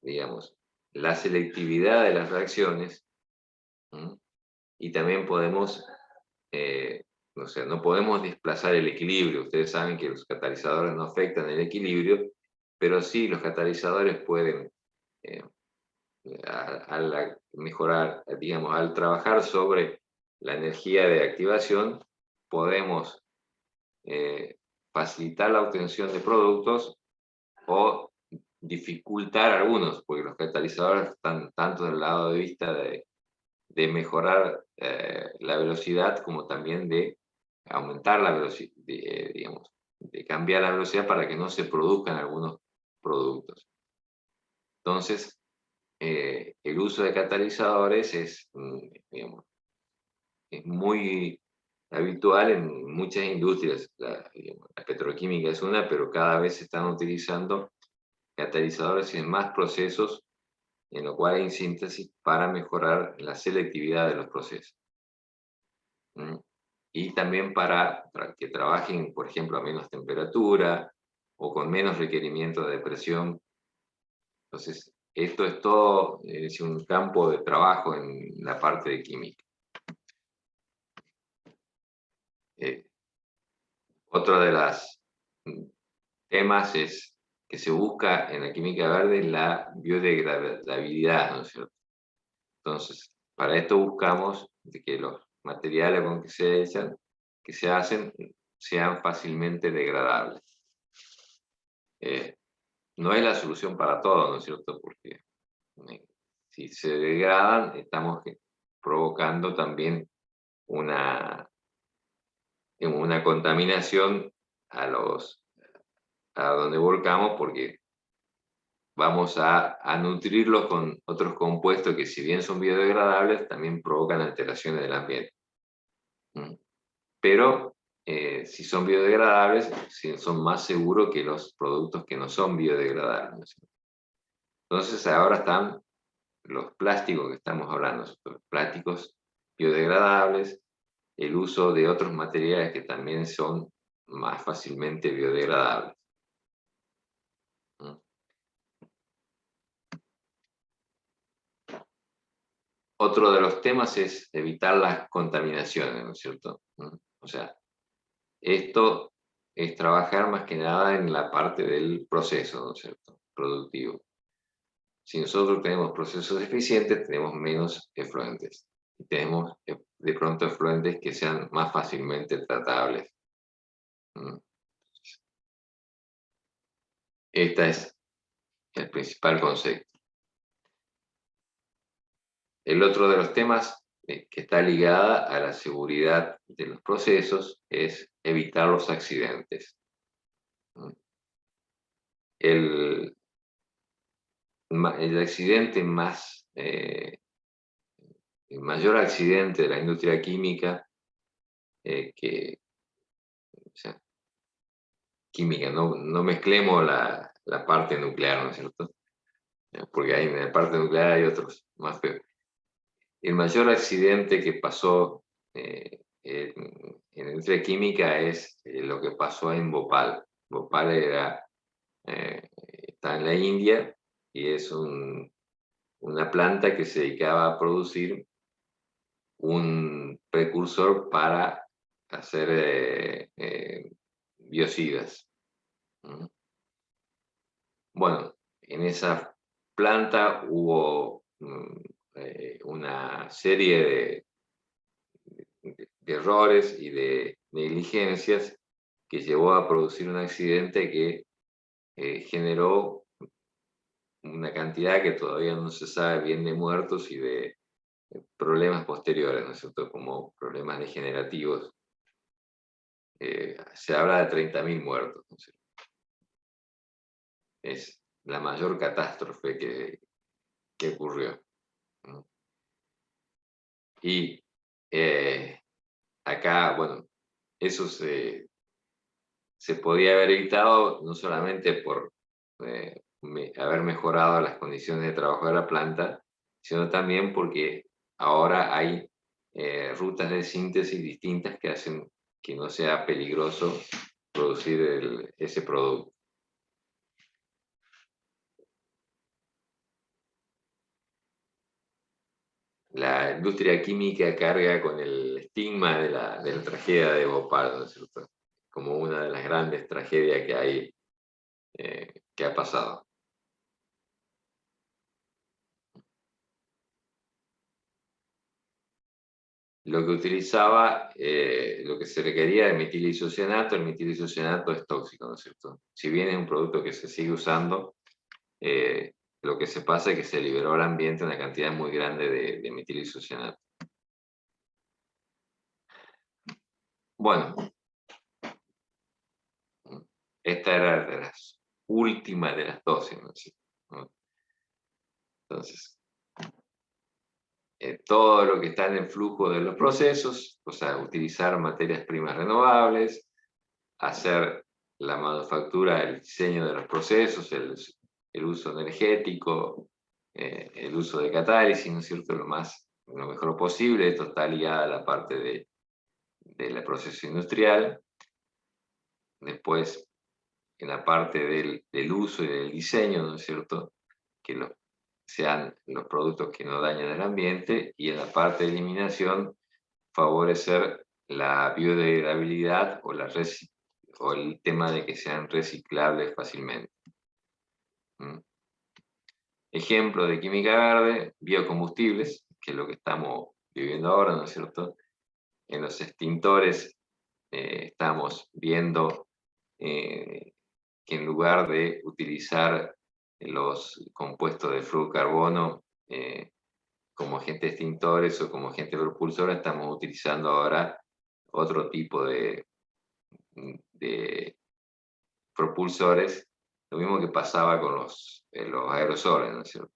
digamos, la selectividad de las reacciones, y también podemos, no podemos desplazar el equilibrio. Ustedes saben que los catalizadores no afectan el equilibrio, pero sí los catalizadores pueden, al mejorar, digamos, al trabajar sobre la energía de activación, podemos facilitar la obtención de productos o dificultar algunos, porque los catalizadores están tanto del lado de vista de mejorar la velocidad como también de aumentar la velocidad, digamos, de cambiar la velocidad para que no se produzcan algunos productos. Entonces, el uso de catalizadores digamos, es muy habitual en muchas industrias. Digamos, la petroquímica es una, pero cada vez se están utilizando catalizadores en más procesos, en lo cual hay síntesis para mejorar la selectividad de los procesos. Y también para que trabajen, por ejemplo, a menos temperatura o con menos requerimiento de presión. Entonces, esto es todo, es un campo de trabajo en la parte de química. Otro de los temas es que se busca en la química verde la biodegradabilidad, ¿no es cierto? Entonces, para esto buscamos de que los materiales con que se hacen sean fácilmente degradables. No es la solución para todo, ¿no es cierto? Porque si se degradan, estamos provocando también una contaminación a donde volcamos, porque vamos a nutrirlos con otros compuestos que, si bien son biodegradables, también provocan alteraciones del ambiente. Pero si son biodegradables, son más seguros que los productos que no son biodegradables. Entonces ahora están los plásticos que estamos hablando, los plásticos biodegradables, el uso de otros materiales que también son más fácilmente biodegradables. Otro de los temas es evitar las contaminaciones, ¿no es cierto? O sea, esto es trabajar más que nada en la parte del proceso, ¿no es cierto?, productivo. Si nosotros tenemos procesos eficientes, tenemos menos efluentes. Y tenemos de pronto efluentes que sean más fácilmente tratables. Este es el principal concepto. El otro de los temas que está ligada a la seguridad de los procesos es evitar los accidentes. El accidente más, el mayor accidente de la industria química, o sea, química, no mezclemos la parte nuclear, ¿no es cierto? Porque en la parte nuclear hay otros más peores. El mayor accidente que pasó en la industria química es lo que pasó en Bhopal. Bhopal está en la India y es una planta que se dedicaba a producir un precursor para hacer biocidas. Bueno, en esa planta hubo una serie de errores y de negligencias que llevó a producir un accidente que generó una cantidad que todavía no se sabe bien de muertos y de problemas posteriores, ¿no es cierto?, como problemas degenerativos. Se habla de 30.000 muertos, ¿no es cierto? Es la mayor catástrofe que ocurrió. Y acá, bueno, eso se podía haber evitado no solamente por haber mejorado las condiciones de trabajo de la planta, sino también porque ahora hay rutas de síntesis distintas que hacen que no sea peligroso producir ese producto. La industria química carga con el estigma de la tragedia de Bhopal, ¿no es cierto? Como una de las grandes tragedias que hay, que ha pasado. Lo que utilizaba, lo que se requería de metilisocianato, el metilisocianato es tóxico, ¿no es cierto? Si bien es un producto que se sigue usando, lo que se pasa es que se liberó al ambiente una cantidad muy grande de metilisocianato. Bueno, esta era de las últimas de las dosis, ¿no es cierto? Entonces, todo lo que está en el flujo de los procesos, o sea, utilizar materias primas renovables, hacer la manufactura, el diseño de los procesos, el uso energético, el uso de catálisis, ¿no es cierto?, lo mejor posible. Esto está ligado a la parte del proceso industrial. Después, en la parte del uso y del diseño, ¿no es cierto?, que sean los productos que no dañan el ambiente, y en la parte de eliminación, favorecer la biodegradabilidad o el tema de que sean reciclables fácilmente. Ejemplo de química verde, biocombustibles, que es lo que estamos viviendo ahora, ¿no es cierto? En los extintores estamos viendo que en lugar de utilizar los compuestos de fluorocarbono como agentes extintores o como agentes propulsores, estamos utilizando ahora otro tipo de propulsores, lo mismo que pasaba con los aerosoles, ¿no es cierto?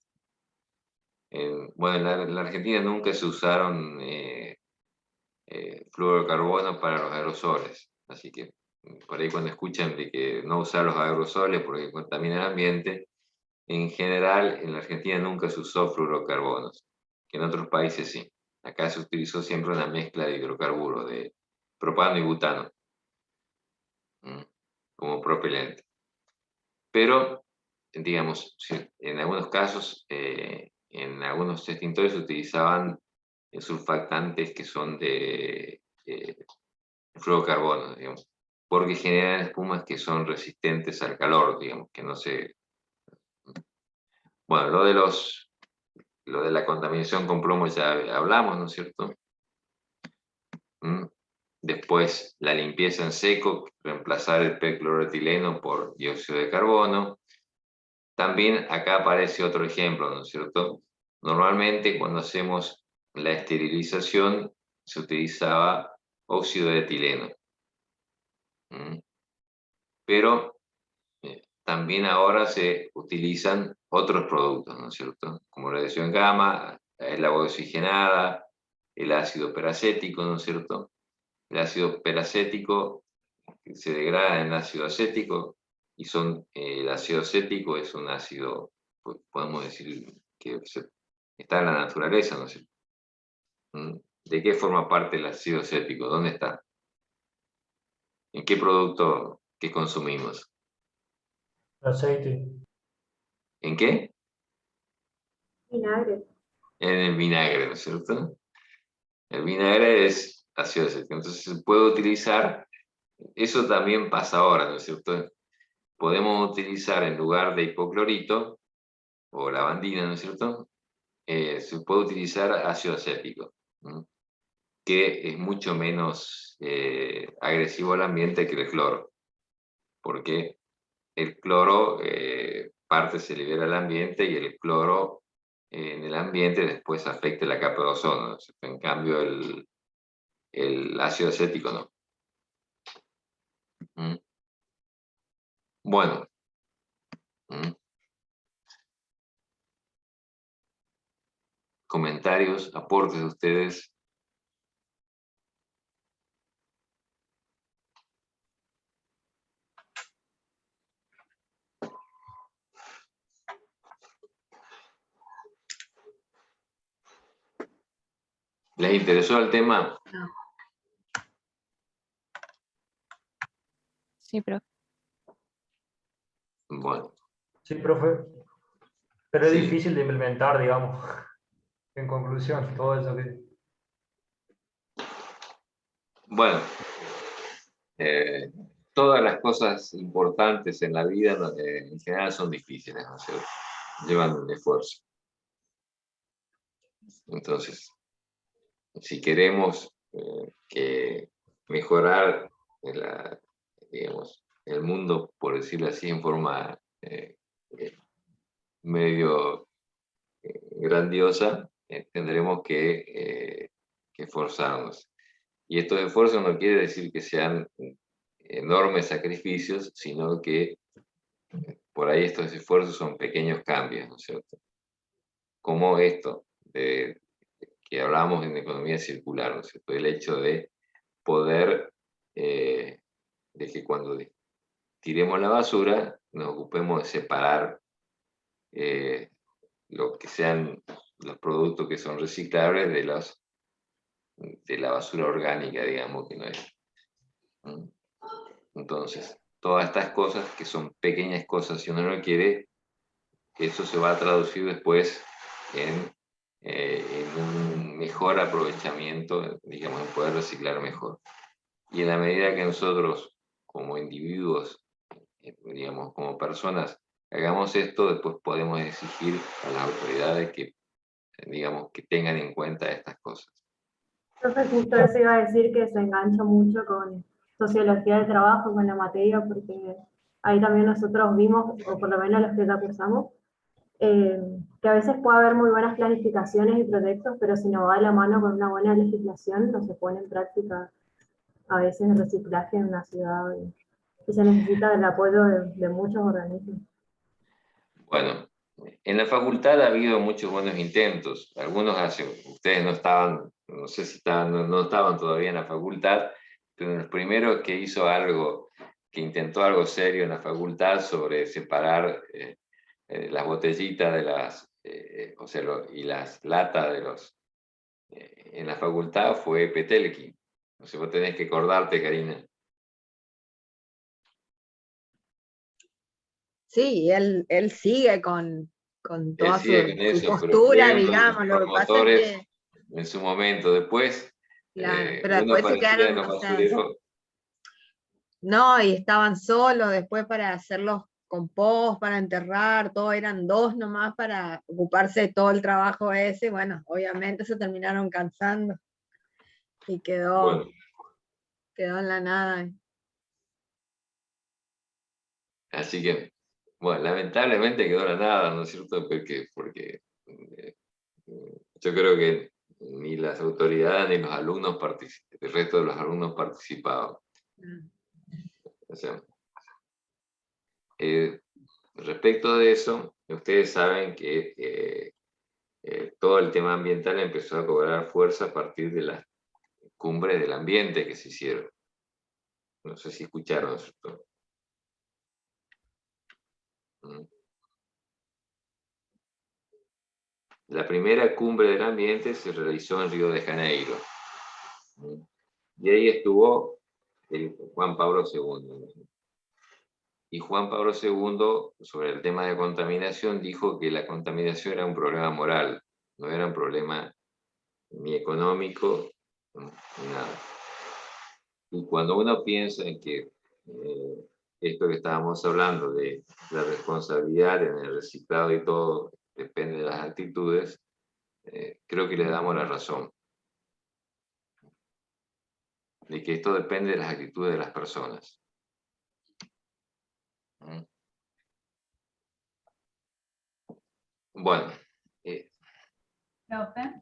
Bueno, en la Argentina nunca se usaron fluorocarbono para los aerosoles, así que por ahí cuando escuchan de que no usar los aerosoles porque contaminan el ambiente, en general en la Argentina nunca se usó fluorocarbonos, que en otros países sí. Acá se utilizó siempre una mezcla de hidrocarburos, de propano y butano, como propelente. Pero, digamos, en algunos casos, en algunos extintores se utilizaban surfactantes que son de fluorocarbono, digamos, porque generan espumas que son resistentes al calor, digamos, que no se... Bueno, lo de la contaminación con plomo ya hablamos, ¿no es cierto? Después, la limpieza en seco, reemplazar el percloroetileno por dióxido de carbono. También acá aparece otro ejemplo, ¿no es cierto? Normalmente cuando hacemos la esterilización se utilizaba óxido de etileno. Pero también ahora se utilizan otros productos, ¿no es cierto? Como radiación gamma, el agua oxigenada, el ácido peracético, ¿no es cierto? El ácido peracético se degrada en ácido acético, y el ácido acético es un ácido, pues, podemos decir que está en la naturaleza, ¿no es cierto? ¿De qué forma parte el ácido acético? ¿Dónde está? ¿En qué producto que consumimos? Aceite. ¿En qué? Vinagre. En el vinagre, ¿no es cierto? El vinagre es ácido acético, entonces se puede utilizar, eso también pasa ahora, ¿no es cierto? Podemos utilizar en lugar de hipoclorito o lavandina, ¿no es cierto? Se puede utilizar ácido acético, que es mucho menos agresivo al ambiente que el cloro, porque el cloro parte se libera al ambiente, y el cloro en el ambiente después afecta la capa de ozono, ¿no? En cambio el ácido acético no. Bueno, comentarios, aportes de ustedes. ¿Les interesó el tema? Sí, pero Bueno, Sí, profe. Pero es sí. difícil de implementar, digamos, en conclusión, todo eso que... Bueno, todas las cosas importantes en la vida en general son difíciles, ¿no es cierto? Llevan un esfuerzo. Entonces, si queremos que mejorar digamos, el mundo, por decirlo así, en forma medio grandiosa, tendremos que esforzarnos. Y estos esfuerzos no quiere decir que sean enormes sacrificios, sino que por ahí estos esfuerzos son pequeños cambios, ¿no es cierto? Como esto, que hablamos en economía circular, ¿no es cierto? El hecho de poder, de que cuando tiremos la basura, nos ocupemos de separar lo que sean los productos que son reciclables de la basura orgánica, digamos, que no es. Entonces, todas estas cosas que son pequeñas cosas, si uno no quiere, eso se va a traducir después en un mejor aprovechamiento, digamos, en poder reciclar mejor. Y en la medida que nosotros, como individuos, digamos, como personas, hagamos esto, después podemos exigir a las autoridades que, digamos, que tengan en cuenta estas cosas. Entonces, justo eso iba a decir que se engancha mucho con sociología del trabajo, con la materia, porque ahí también nosotros vimos, o por lo menos los que la cursamos, que a veces puede haber muy buenas planificaciones y proyectos, pero si no va de la mano con una buena legislación, no se pone en práctica a veces el reciclaje en una ciudad y se necesita del apoyo de muchos organismos. Bueno, en la facultad ha habido muchos buenos intentos. Algunos ustedes no estaban, no sé si estaban, no estaban todavía en la facultad, pero los primeros que hizo algo, que intentó algo serio en la facultad sobre separar las botellitas de las, o sea, y las latas de los, en la facultad fue Petelkin. No sé, vos tenés que acordarte, Karina. Sí, él sigue con Él toda sigue con su eso, pero postura, fue uno de los digamos. Lo que pasa es promotores que, en su momento. Después, claro, pero uno después se aparecía en quedaron, los o sea, basureros. no, y estaban solos después para hacer los compost, para enterrar, todo, eran dos nomás para ocuparse de todo el trabajo ese. Bueno, obviamente se terminaron cansando y Bueno, quedó en la nada. así que, bueno, lamentablemente quedó la nada, ¿no es cierto? Porque yo creo que ni las autoridades ni los alumnos, el resto de los alumnos participaban. O sea, respecto de eso, ustedes saben que todo el tema ambiental empezó a cobrar fuerza a partir de las cumbres del ambiente que se hicieron. No sé si escucharon esto. La primera cumbre del ambiente se realizó en Río de Janeiro. Y ahí estuvo Juan Pablo II. Y Juan Pablo II, sobre el tema de contaminación, dijo que la contaminación era un problema moral, no era un problema ni económico, ni nada. Y cuando uno piensa en que esto que estábamos hablando de la responsabilidad en el reciclado y todo depende de las actitudes, creo que le damos la razón. De que esto depende de las actitudes de las personas. Bueno. Profe,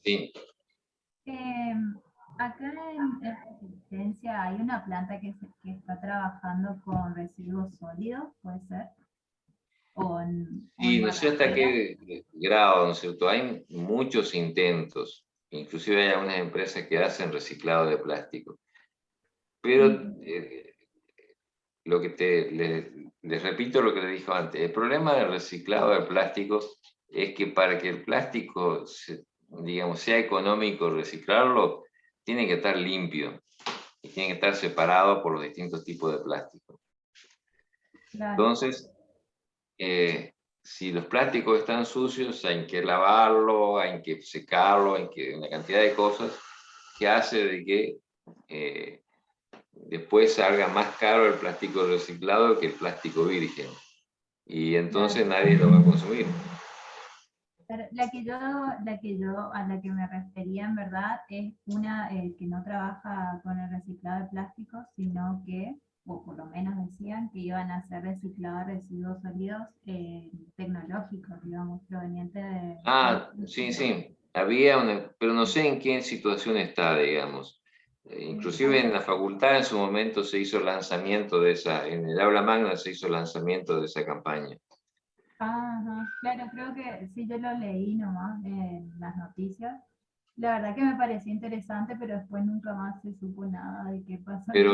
Sí. acá en Resistencia hay una planta que está trabajando con residuos sólidos, ¿puede ser? Sí, no sé hasta qué grado, ¿no es cierto? Hay muchos intentos, inclusive hay algunas empresas que hacen reciclado de plástico. Pero lo que les repito lo que les dije antes, el problema del reciclado de plásticos es que para que el plástico digamos, sea económico reciclarlo, tiene que estar limpio y tiene que estar separado por los distintos tipos de plástico. Claro. Entonces, si los plásticos están sucios, hay que lavarlo, hay que secarlo, hay que una cantidad de cosas que hace de que después salga más caro el plástico reciclado que el plástico virgen. Y entonces nadie lo va a consumir. Pero a la que me refería en verdad es una que no trabaja con el reciclado de plásticos, sino que, o por lo menos decían, que iban a hacer reciclado de residuos sólidos tecnológicos, digamos, provenientes de... Ah, sí, sí. Había una, pero no sé en qué situación está, digamos. Inclusive en la facultad en su momento se hizo el lanzamiento de esa, en el aula magna se hizo el lanzamiento de esa campaña. Ajá, claro, creo que sí, yo lo leí nomás en las noticias. La verdad que me pareció interesante, pero después nunca más se supo nada de qué pasó. Pero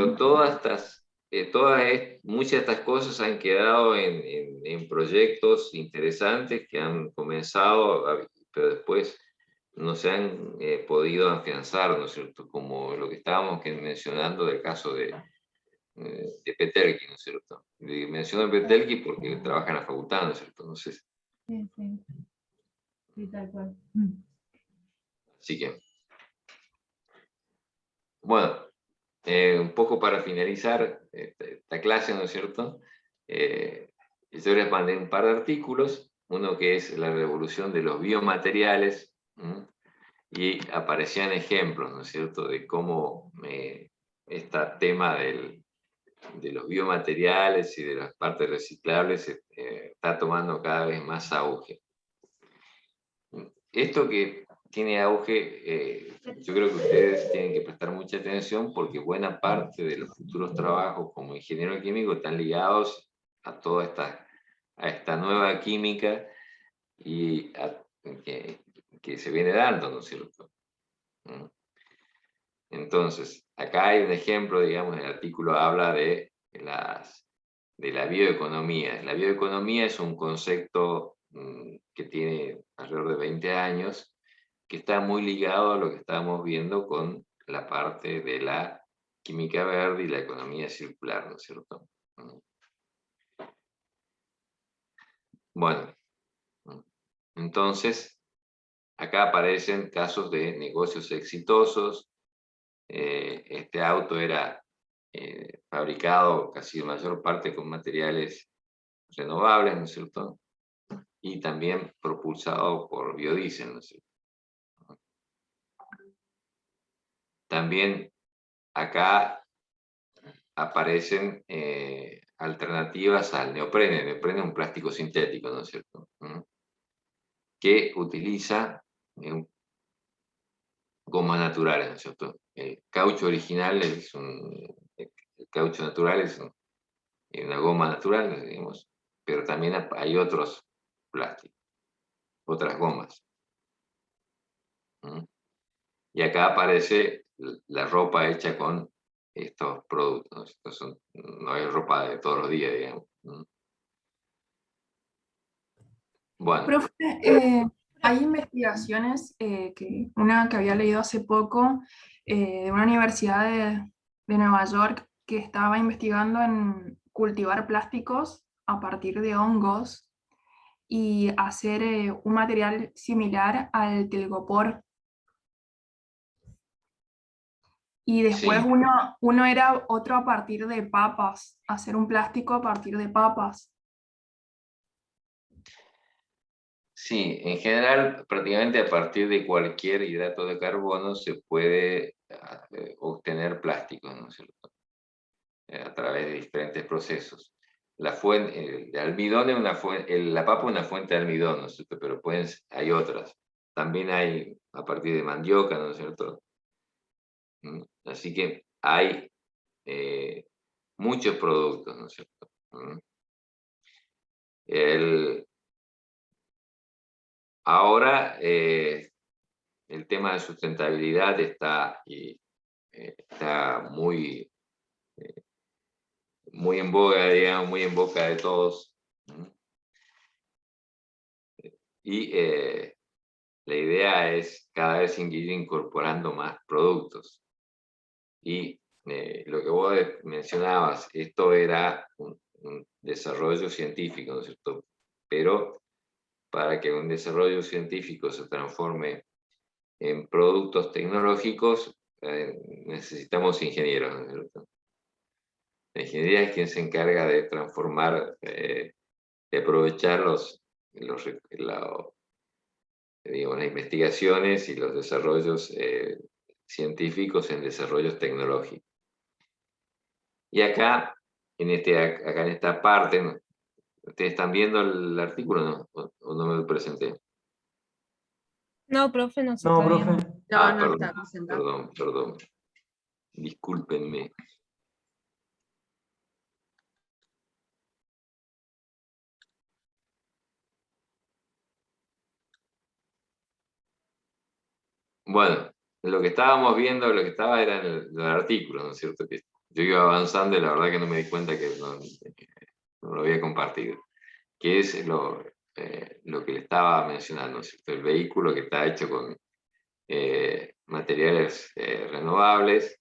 muchas de estas cosas han quedado en proyectos interesantes que han comenzado, pero después no se han podido afianzar, ¿no es cierto? Como lo que estábamos mencionando del caso de Petelki, ¿no es cierto? Menciono Petelki porque trabaja en la facultad, ¿no es cierto? Entonces, Sí, sí, sí, tal cual. así que, bueno, un poco para finalizar esta clase, ¿no es cierto? Yo les mandé un par de artículos, uno que es la revolución de los biomateriales, y aparecían ejemplos, ¿no es cierto?, de cómo este tema de los biomateriales y de las partes reciclables está tomando cada vez más auge. Esto que tiene auge, yo creo que ustedes tienen que prestar mucha atención porque buena parte de los futuros trabajos como ingeniero químico están ligados a toda esta nueva química y que se viene dando, ¿no es cierto? Entonces, acá hay un ejemplo, digamos, el artículo habla de la bioeconomía. La bioeconomía es un concepto que tiene alrededor de 20 años, que está muy ligado a lo que estamos viendo con la parte de la química verde y la economía circular, ¿no es cierto? Bueno, entonces, acá aparecen casos de negocios exitosos. Este auto era fabricado casi la mayor parte con materiales renovables, ¿no es cierto? Y también propulsado por biodiesel, ¿no es cierto? También acá aparecen alternativas al neoprene. El neoprene es un plástico sintético, ¿no es cierto? Que utiliza gomas naturales, ¿no es cierto? El caucho original el caucho natural es una goma natural, digamos, pero también hay otros plásticos, otras gomas. Y acá aparece la ropa hecha con estos productos. No es ropa de todos los días, digamos. Bueno. Profe, hay investigaciones, una que había leído hace poco, de una universidad de Nueva York que estaba investigando en cultivar plásticos a partir de hongos y hacer un material similar al telgopor. Y después Sí. uno era otro a partir de papas, hacer un plástico a partir de papas. Sí, en general, prácticamente a partir de cualquier hidrato de carbono se puede obtener plástico, ¿no es cierto? A través de diferentes procesos. La fuente de almidón es una fuente, la papa es una fuente de almidón, ¿no es cierto? Pero hay otras. También hay a partir de mandioca, ¿no es cierto? Así que hay muchos productos, ¿no es cierto? Ahora, el tema de sustentabilidad está muy en boga, digamos, muy en boca de todos. Y la idea es cada vez ir incorporando más productos. Y lo que vos mencionabas, esto era un desarrollo científico, ¿no es cierto? Pero para que un desarrollo científico se transforme en productos tecnológicos, necesitamos ingenieros, ¿no es cierto? La ingeniería es quien se encarga de transformar, de aprovechar digamos, las investigaciones y los desarrollos científicos en desarrollos tecnológicos. Y acá, en esta parte, ¿no? ¿Ustedes están viendo el artículo, no? ¿O no me lo presenté? No, profe, no se No, está viendo. profe. No, no Perdón, está presentado. perdón. Discúlpenme. Bueno, lo que estábamos viendo, lo que estaba era en el artículo, ¿no es cierto? Que yo iba avanzando y la verdad que no me di cuenta que no lo había compartido. Que es lo que le estaba mencionando, ¿no es cierto? El vehículo que está hecho con materiales renovables,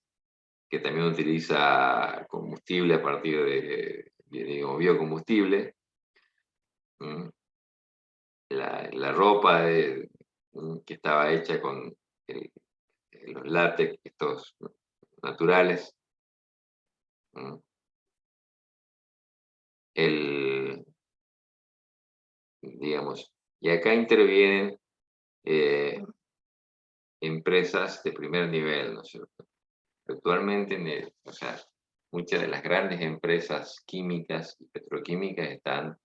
que también utiliza combustible a partir de digamos, biocombustible. La ropa que estaba hecha con los látex, estos naturales. Digamos, y acá intervienen empresas de primer nivel, ¿no es cierto? Actualmente, o sea, muchas de las grandes empresas químicas y petroquímicas están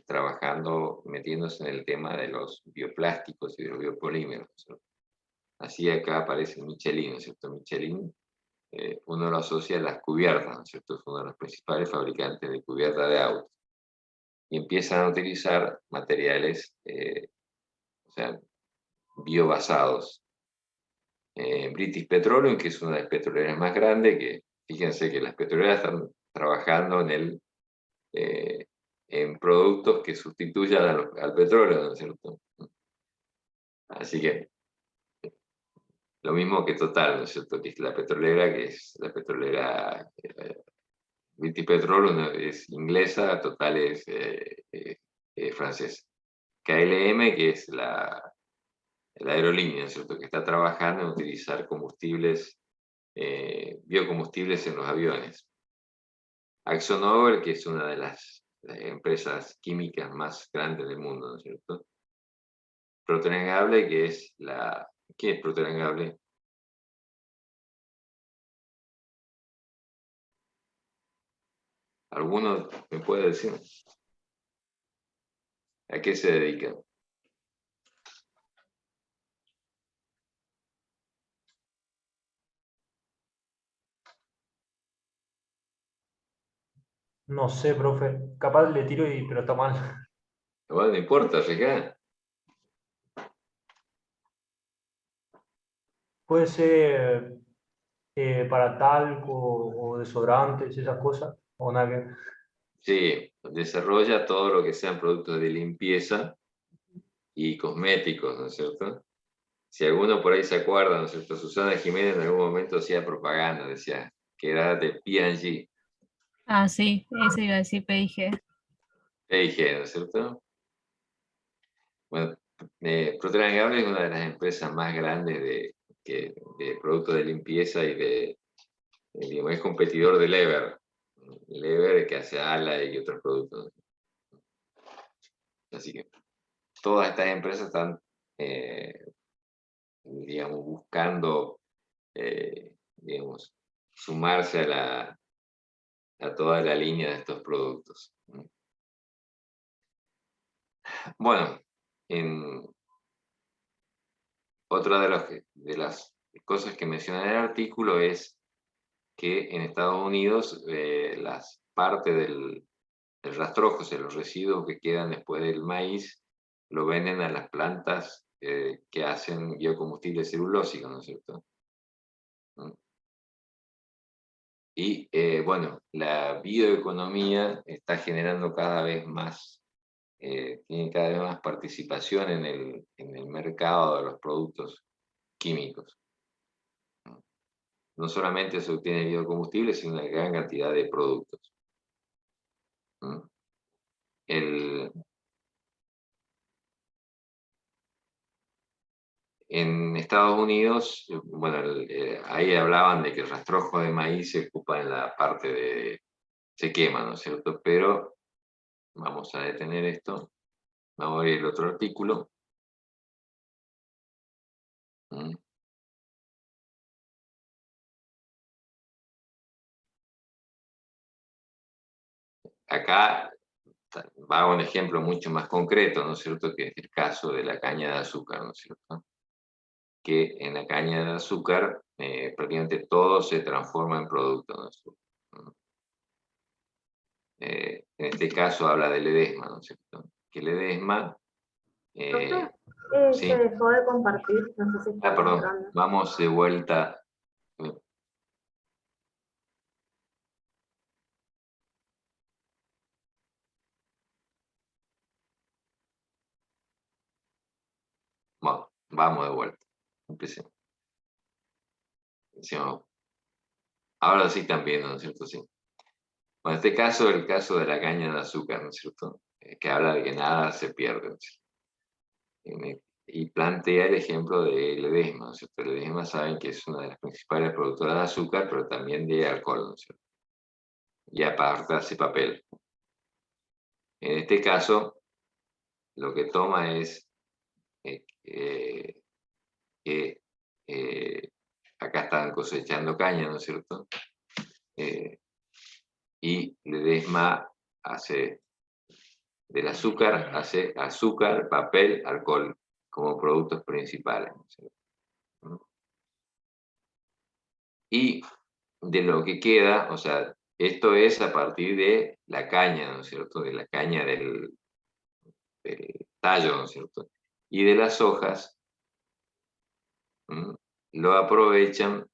trabajando, metiéndose en el tema de los bioplásticos y de los biopolímeros, ¿no? Así acá aparece Michelin, ¿no es cierto? Michelin, uno lo asocia a las cubiertas, ¿no es cierto? Es uno de los principales fabricantes de cubiertas de autos. Y empiezan a utilizar materiales, o sea, biobasados. British Petroleum, que es una de las petroleras más grandes, que fíjense que las petroleras están trabajando en productos que sustituyan al petróleo, ¿no es cierto? Así que lo mismo que Total, ¿no es cierto? Que es la petrolera, que es la petrolera British Petroleum es inglesa, Total es francesa. KLM, que es la aerolínea, ¿no es cierto? Que está trabajando en utilizar combustibles, biocombustibles en los aviones. AkzoNobel, que es una de las empresas químicas más grandes del mundo, ¿no es cierto? Procter & Gamble, que es ¿qué es Procter & Gamble? ¿Alguno me puede decir? ¿A qué se dedica? No sé, profe. Capaz le tiro pero está mal. Bueno, no importa, fíjate. Puede ser para talco o desodorantes, esas cosas. O nada que... Sí, desarrolla todo lo que sean productos de limpieza y cosméticos, ¿no es cierto? Si alguno por ahí se acuerda, ¿no es cierto? Susana Jiménez en algún momento hacía propaganda, decía que era de P&G. Ah, sí, eso iba a decir P&G. P&G, ¿no es cierto? Bueno, Procter & Gamble es una de las empresas más grandes de productos de limpieza y digamos, es competidor de Lever. Lever que hace Ala y otros productos. Así que todas estas empresas están, digamos, buscando, digamos, sumarse a toda la línea de estos productos. Bueno, otra de las cosas que menciona en el artículo es que en Estados Unidos las partes del rastrojo, o sea, los residuos que quedan después del maíz, lo venden a las plantas que hacen biocombustible celulósico, ¿no es cierto? Y bueno, la bioeconomía está generando cada vez más tiene cada vez más participación en el mercado de los productos químicos. No solamente se obtiene biocombustible, sino una gran cantidad de productos. En Estados Unidos, bueno, ahí hablaban de que el rastrojo de maíz se ocupa en la parte de... se quema, ¿no es cierto? Pero vamos a detener esto. Vamos a ver el otro artículo. Acá va un ejemplo mucho más concreto, ¿no es cierto? Que es el caso de la caña de azúcar, ¿no es cierto? Que en la caña de azúcar prácticamente todo se transforma en producto, ¿no es cierto? En este caso habla del edesma, ¿no es cierto? Que el edesma... sí. Se dejó de compartir, no sé si está Perdón, mostrando. vamos de vuelta. Bueno, vamos de vuelta. Empecemos. Decimos, ahora sí están viendo, ¿no es cierto? Sí. Bueno, en este caso, el caso de la caña de azúcar, ¿no es cierto? Que habla de que nada se pierde, ¿no es cierto? Y plantea el ejemplo del edesma, ¿no es cierto? El edesma saben que es una de las principales productoras de azúcar, pero también de alcohol, ¿no es cierto? Y aparte hace papel. En este caso, lo que toma es que acá están cosechando caña, ¿no es cierto? Y Ledesma hace del azúcar, hace azúcar, papel, alcohol como productos principales, ¿no es cierto? Y de lo que queda, o sea, esto es a partir de la caña, ¿no es cierto? De la caña del tallo, ¿no es cierto? Y de las hojas, lo aprovechan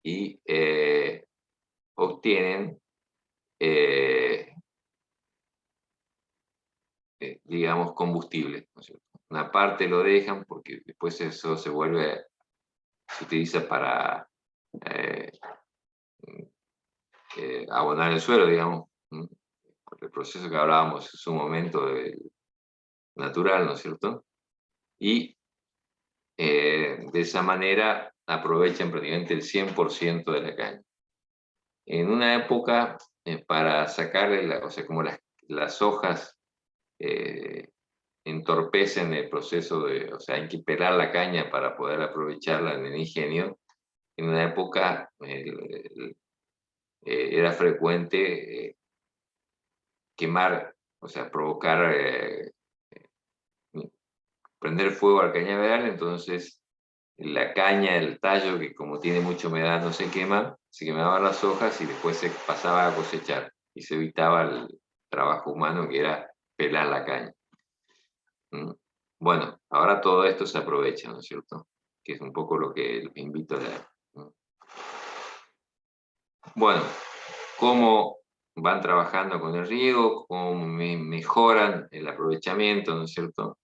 y obtienen, digamos, combustible, ¿no es cierto? Una parte lo dejan porque después eso se utiliza para abonar el suelo, digamos, por el proceso que hablábamos en su momento natural, ¿no es cierto? Y de esa manera aprovechan prácticamente el 100% de la caña. En una época, para sacarle, o sea, como las hojas entorpecen el proceso o sea, hay que pelar la caña para poder aprovecharla en el ingenio. En una época era frecuente quemar, o sea, provocar, prender fuego al cañaveral, entonces la caña, el tallo, que como tiene mucha humedad no se quema, se quemaban las hojas y después se pasaba a cosechar y se evitaba el trabajo humano que era pelar la caña. Bueno, ahora todo esto se aprovecha, ¿no es cierto? Que es un poco lo que invito a leer. Bueno, ¿cómo van trabajando con el riego? ¿Cómo mejoran el aprovechamiento, ¿no es cierto?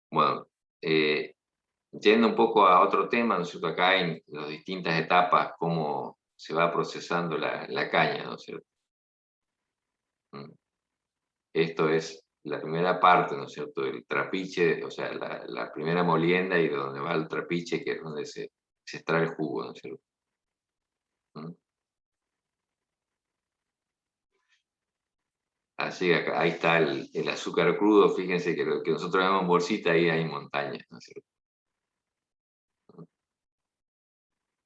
Bueno, yendo un poco a otro tema, ¿no es cierto? Acá en las distintas etapas, cómo se va procesando la caña, ¿no es cierto? Esto es la primera parte, ¿no es cierto? El trapiche, o sea, la primera molienda y de donde va el trapiche, que es donde se extrae el jugo, ¿no es cierto? Así que acá, ahí está el azúcar crudo, fíjense que lo que nosotros llamamos bolsita, ahí hay montañas, ¿no es cierto?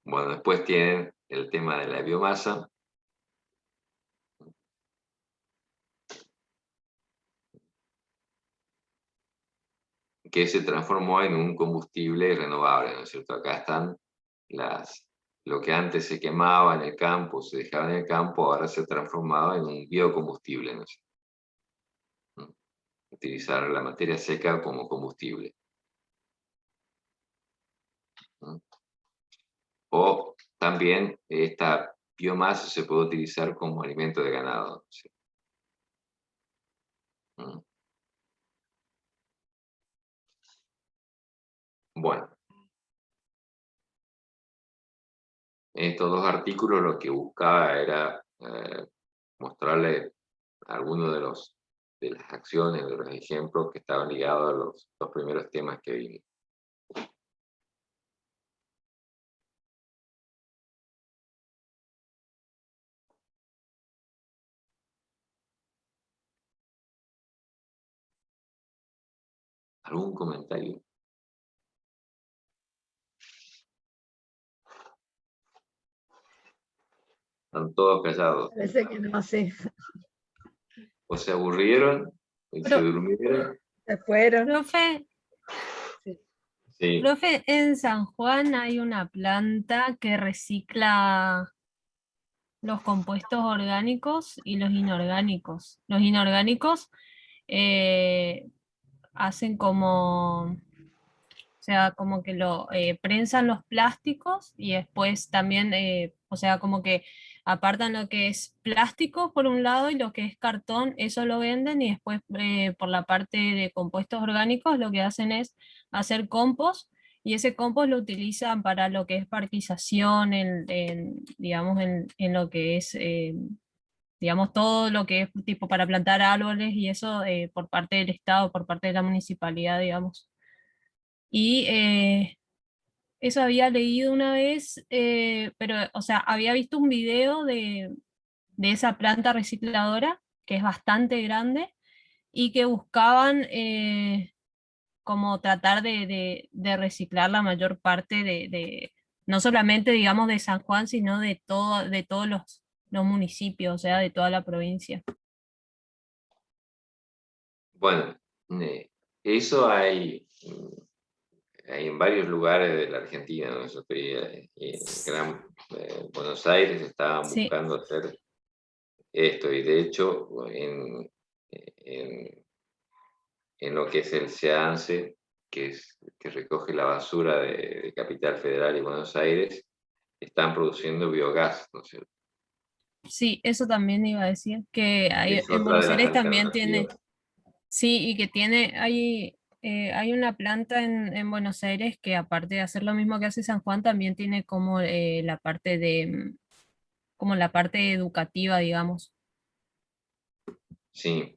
Bueno, después tienen el tema de la biomasa. Que se transformó en un combustible renovable, ¿no es cierto? Acá están lo que antes se quemaba en el campo, se dejaba en el campo, ahora se ha transformado en un biocombustible, ¿no es cierto? Utilizar la materia seca como combustible. O también esta biomasa se puede utilizar como alimento de ganado. ¿Sí? Bueno, en estos dos artículos lo que buscaba era mostrarle algunos de las acciones, de los ejemplos que estaban ligados a los dos primeros temas que vimos. ¿Algún comentario? Están todos callados. Parece que no, sí. O se aburrieron, o se Pero- durmieron. Se fueron. Sí. Profe, en San Juan hay una planta que recicla los compuestos orgánicos y los inorgánicos. Los inorgánicos hacen como, o sea, como que lo prensan los plásticos y después también, o sea, como que apartan lo que es plástico por un lado y lo que es cartón, eso lo venden y después por la parte de compuestos orgánicos lo que hacen es hacer compost y ese compost lo utilizan para lo que es parquización, digamos, en lo que es, digamos, todo lo que es tipo para plantar árboles y eso por parte del Estado, por parte de la municipalidad, digamos. Y eso había leído una vez, pero, o sea, había visto un video de esa planta recicladora, que es bastante grande, y que buscaban como tratar de reciclar la mayor parte no solamente, digamos, de San Juan, sino de todos los municipios, o sea, de toda la provincia. Bueno, eso hay en varios lugares de la Argentina, ¿no? Yo estoy en Gran Buenos Aires, estaban Sí. buscando hacer esto, y de hecho en lo que es el SEANSE, que recoge la basura de Capital Federal y Buenos Aires, están produciendo biogás, ¿no es cierto? Sí, eso también iba a decir, que Es en otra de Buenos las Aires también tiene, alternativas. sí, y que hay una planta en Buenos Aires que aparte de hacer lo mismo que hace San Juan, también tiene como la parte como la parte educativa, digamos. Sí.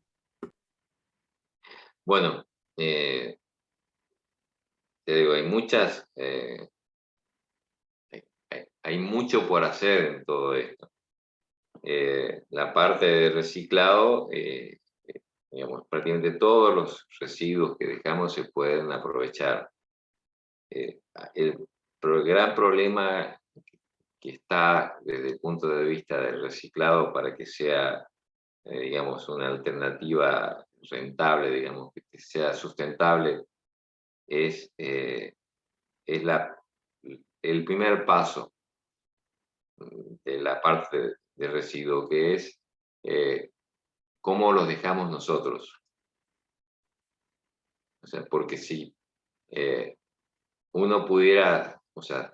Bueno, te digo, hay mucho por hacer en todo esto. La parte de reciclado, digamos, prácticamente todos los residuos que dejamos se pueden aprovechar. El gran problema que está desde el punto de vista del reciclado para que sea, digamos, una alternativa rentable, digamos, que sea sustentable, es el primer paso de la parte de residuo, que es cómo los dejamos nosotros. O sea, porque si uno pudiera, o sea,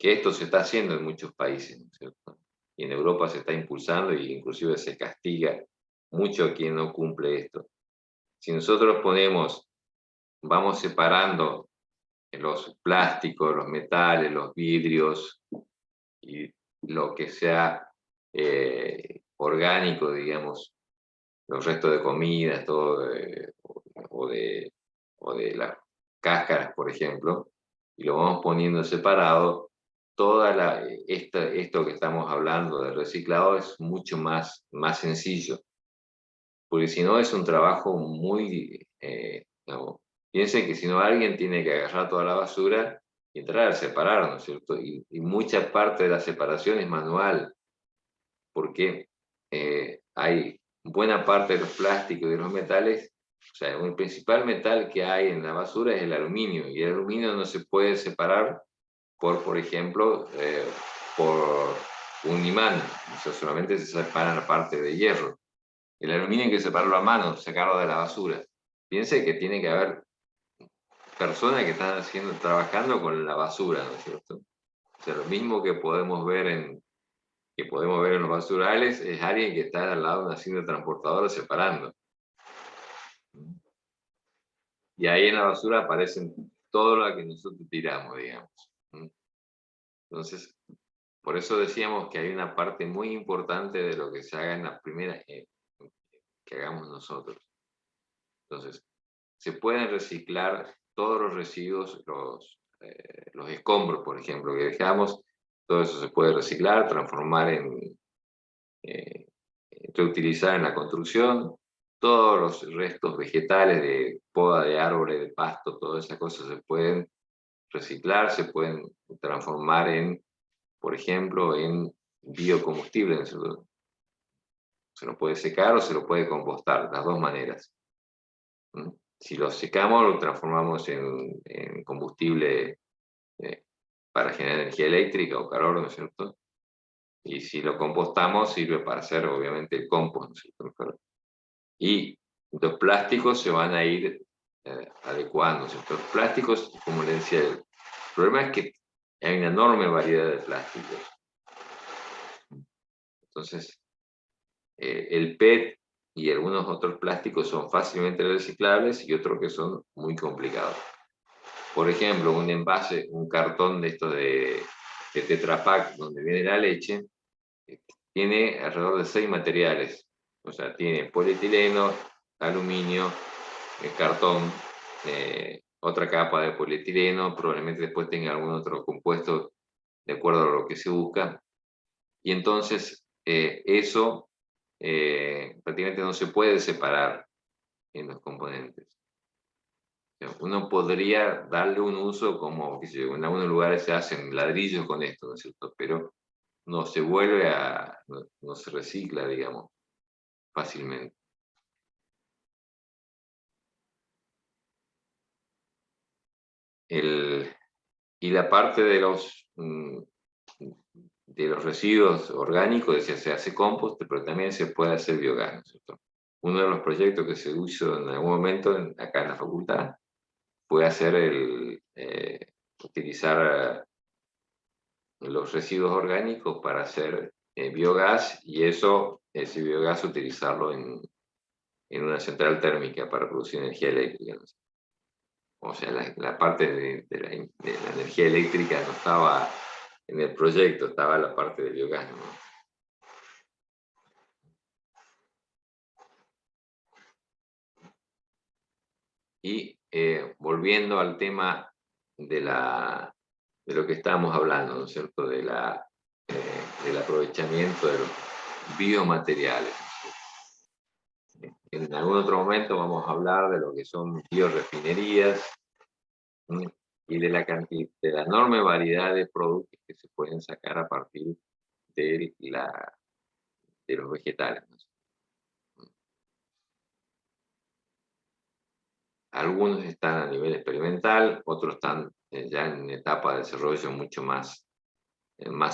que esto se está haciendo en muchos países, ¿no es cierto? Y en Europa se está impulsando e inclusive se castiga mucho a quien no cumple esto. Si nosotros vamos separando los plásticos, los metales, los vidrios y lo que sea orgánico, digamos, los restos de comida, todo, o de las cáscaras, por ejemplo, y lo vamos poniendo separado, esto que estamos hablando de reciclado es mucho más sencillo, porque si no es un trabajo muy, no, piensen que si no alguien tiene que agarrar toda la basura y entrar a separar, ¿no es cierto? Y mucha parte de la separación es manual, porque hay buena parte de los plásticos y de los metales, o sea, el principal metal que hay en la basura es el aluminio, y el aluminio no se puede separar por ejemplo, por un imán, o sea, solamente se separa la parte de hierro. El aluminio hay que separarlo a mano, sacarlo de la basura. Piense que tiene que haber personas que están trabajando con la basura, ¿no es cierto? O sea, lo mismo que podemos ver que podemos ver en los basurales es alguien que está al lado de una cinta transportadora separando. Y ahí en la basura aparecen todo lo que nosotros tiramos, digamos. Entonces, por eso decíamos que hay una parte muy importante de lo que se haga en la primera, que hagamos nosotros. Entonces, se pueden reciclar todos los residuos, los escombros, por ejemplo, que dejamos, todo eso se puede reciclar, transformar reutilizar en la construcción, todos los restos vegetales de poda de árboles, de pasto, todas esas cosas se pueden reciclar, se pueden transformar en, por ejemplo, en biocombustible. Se lo puede secar o se lo puede compostar, las dos maneras. Si lo secamos, lo transformamos en combustible para generar energía eléctrica o calor, ¿no es cierto? Y si lo compostamos, sirve para hacer, obviamente, el compost, ¿no es cierto? Y los plásticos se van a ir adecuando, ¿no es cierto? Los plásticos, como le decía, el problema es que hay una enorme variedad de plásticos. Entonces, el PET y algunos otros plásticos son fácilmente reciclables y otros que son muy complicados. Por ejemplo, un envase, un cartón de estos de Tetra Pak, donde viene la leche, tiene alrededor de 6 materiales. O sea, tiene polietileno, aluminio, cartón, otra capa de polietileno, probablemente después tenga algún otro compuesto de acuerdo a lo que se busca. Y entonces eso prácticamente no se puede separar en los componentes. Uno podría darle un uso como, qué sé yo, en algunos lugares se hacen ladrillos con esto, ¿no es cierto? Pero no se vuelve no se recicla, digamos, fácilmente. Y la parte de los residuos orgánicos, decía, se hace compost, pero también se puede hacer biogás, ¿no es cierto? Uno de los proyectos que se hizo en algún momento acá en la facultad fue hacer utilizar los residuos orgánicos para hacer biogás, y ese biogás utilizarlo en una central térmica para producir energía eléctrica, ¿no? O sea, la parte de la energía eléctrica no estaba en el proyecto, estaba la parte de biogás, ¿no? Y volviendo al tema de lo que estábamos hablando, ¿no es cierto?, del aprovechamiento de los biomateriales. En algún otro momento vamos a hablar de lo que son biorefinerías y de la enorme variedad de productos que se pueden sacar a partir de los vegetales, ¿no? Algunos están a nivel experimental, otros están ya en etapa de desarrollo mucho más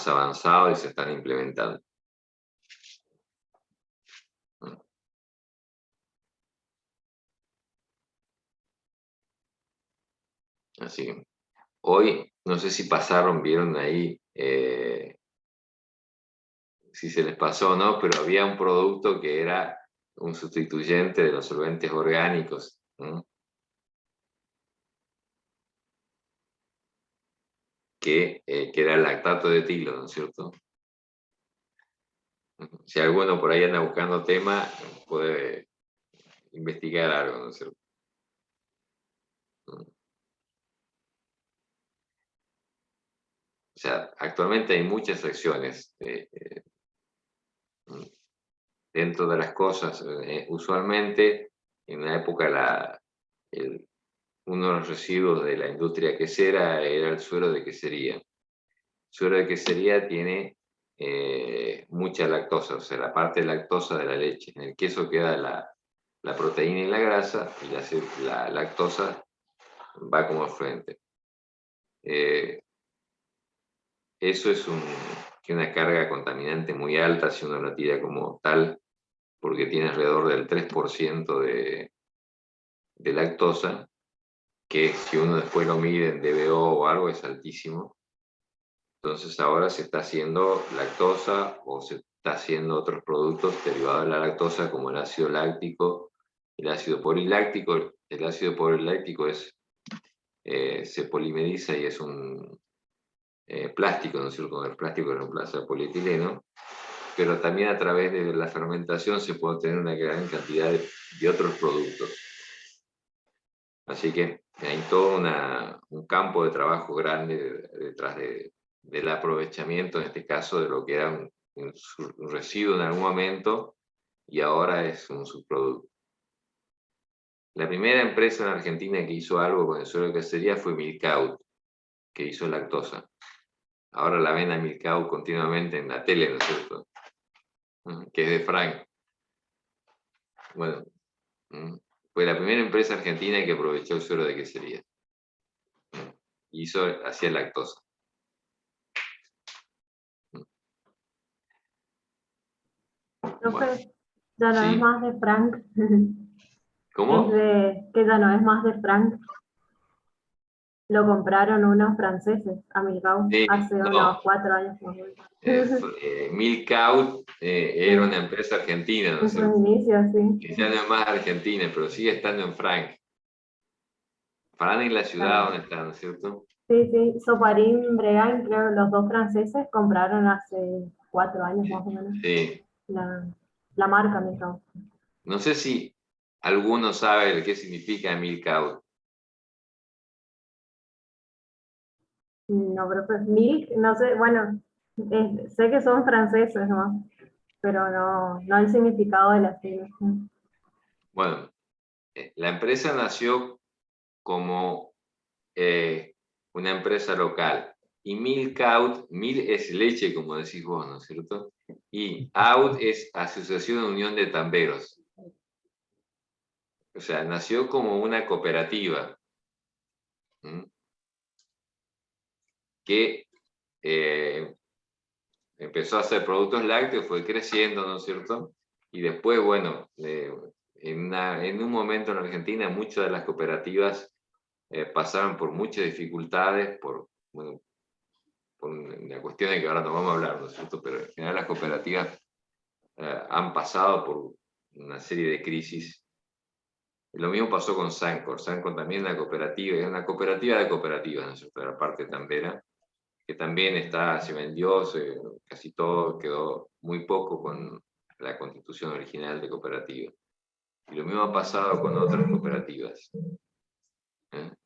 avanzado y se están implementando. Así que hoy, no sé si vieron ahí, si se les pasó o no, pero había un producto que era un sustituyente de los solventes orgánicos, ¿no? Que era el lactato de etilo, ¿no es cierto? Si alguno por ahí anda buscando tema, puede investigar algo, ¿no es cierto? O sea, actualmente hay muchas acciones dentro de las cosas. Usualmente, en la época, uno de los residuos de la industria quesera era el suero de quesería. El suero de quesería tiene mucha lactosa, o sea, la parte de lactosa de la leche. En el queso queda la proteína y la grasa, y la lactosa va como afluente. Eso tiene una carga contaminante muy alta si uno la tira como tal, porque tiene alrededor del 3% de lactosa, que si uno después lo mide en DBO o algo es altísimo. Entonces ahora se está haciendo lactosa o se está haciendo otros productos derivados de la lactosa como el ácido láctico, el ácido poliláctico. El ácido poliláctico se polimeriza y es un plástico, ¿no es cierto? El plástico reemplaza el polietileno, pero también a través de la fermentación se puede obtener una gran cantidad de otros productos. Así que hay todo un campo de trabajo grande detrás del aprovechamiento, en este caso, de lo que era un residuo en algún momento y ahora es un subproducto. La primera empresa en Argentina que hizo algo con el suelo de cacería fue Milcaut, que hizo lactosa. Ahora la ven a Milcaut continuamente en la tele, ¿no es cierto? Que es de Frank. Bueno, fue la primera empresa argentina que aprovechó el suero de quesería. Hacía lactosa. Profe, ya no sí. es más de Frank. ¿Cómo? Que ya no es más de Frank. Lo compraron unos franceses a Milgau hace unos 4 años. Milcaut era una empresa argentina, ¿no En es sus cierto? inicios, sí. Que ya no es más argentina, pero sigue estando en Frank. Frank es la ciudad donde está, ¿no es cierto? Sí, sí. Soparín, Bregan, creo, los dos franceses compraron hace 4 años más o menos Sí. la marca Milgau. No sé si alguno sabe qué significa Milcaut. No, pero pues Milk, no sé, bueno, sé que son franceses, ¿no? Pero no el significado de la sigla. Bueno, la empresa nació como una empresa local. Y Milcaut, mil es leche, como decís vos, ¿no es cierto? Y out es Asociación de Unión de Tamberos. O sea, nació como una cooperativa que empezó a hacer productos lácteos, fue creciendo, ¿no es cierto? Y después, bueno, en un momento en Argentina muchas de las cooperativas pasaron por muchas dificultades, por la cuestión de que ahora no vamos a hablar, ¿no es cierto? Pero en general las cooperativas han pasado por una serie de crisis. Lo mismo pasó con Sancor. Sancor también es una cooperativa de cooperativas, ¿no es cierto? De la parte tambera, que también se vendió, casi todo, quedó muy poco con la constitución original de cooperativa. Y lo mismo ha pasado con otras cooperativas.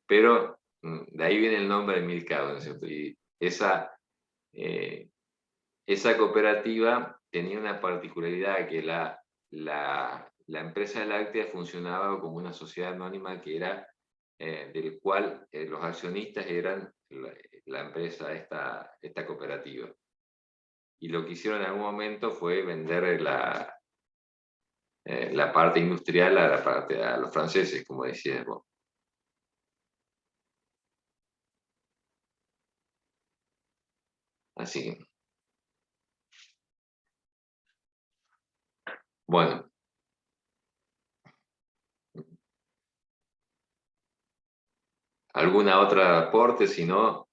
Pero de ahí viene el nombre de Milcaut, ¿no es cierto? Y esa cooperativa tenía una particularidad, que la empresa láctea funcionaba como una sociedad anónima que era del cual los accionistas eran la empresa, esta cooperativa. Y lo que hicieron en algún momento fue vender la parte industrial a los franceses, como decías vos. Así. Bueno. ¿Alguna otra aporte? Si no,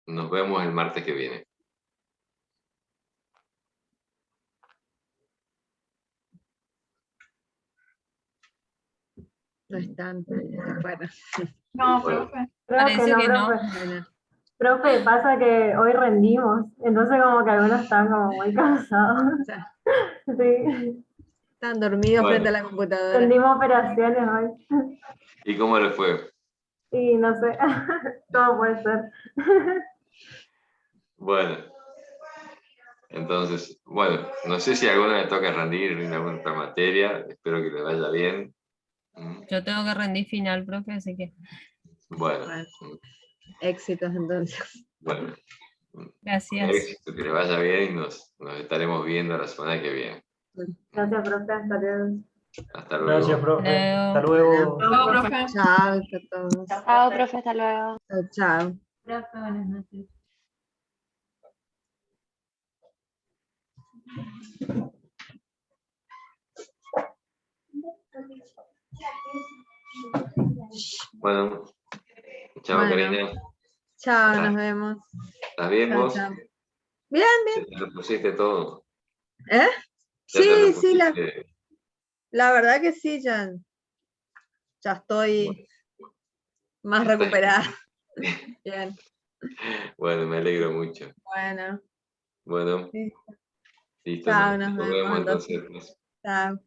nos vemos el martes que viene. No están. Bueno. No, profe. Creo Parece que no, que no. profe. Bueno, Profe, pasa que hoy rendimos, entonces como que algunos están como muy cansados. o sea, Sí, están dormidos Bueno. frente a la computadora. rendimos operaciones hoy. ¿Y cómo le fue? Y no sé, todo puede ser. Bueno. Entonces, bueno, no sé si a alguno le toca rendir en alguna otra materia. Espero que le vaya bien. Yo tengo que rendir final, profe, así que Bueno. Bueno, éxitos entonces. Bueno. gracias. Éxito, que le vaya bien y nos estaremos viendo la semana que viene. Gracias, profe, hasta luego. Hasta luego. Gracias, profe. Luego. Hasta luego. Chao, profe. Chao a todos. Chao, profe, hasta luego. Chao, chao. Profe, buenas noches. Bueno, Chao, Bueno. Karina. Chao, Ah. nos vemos. ¿Estás bien Chao, vos? chao. Bien, bien. ¿Ya te lo pusiste todo? ¿Eh? ¿Ya te lo Sí, sí, pusiste? la verdad que sí, ya estoy más Ya está. recuperada. Bien, Bueno, me alegro mucho. bueno. Bueno, Sí. listo, Chao, nos nos vemos vemos entonces. entonces. Pues. Chao.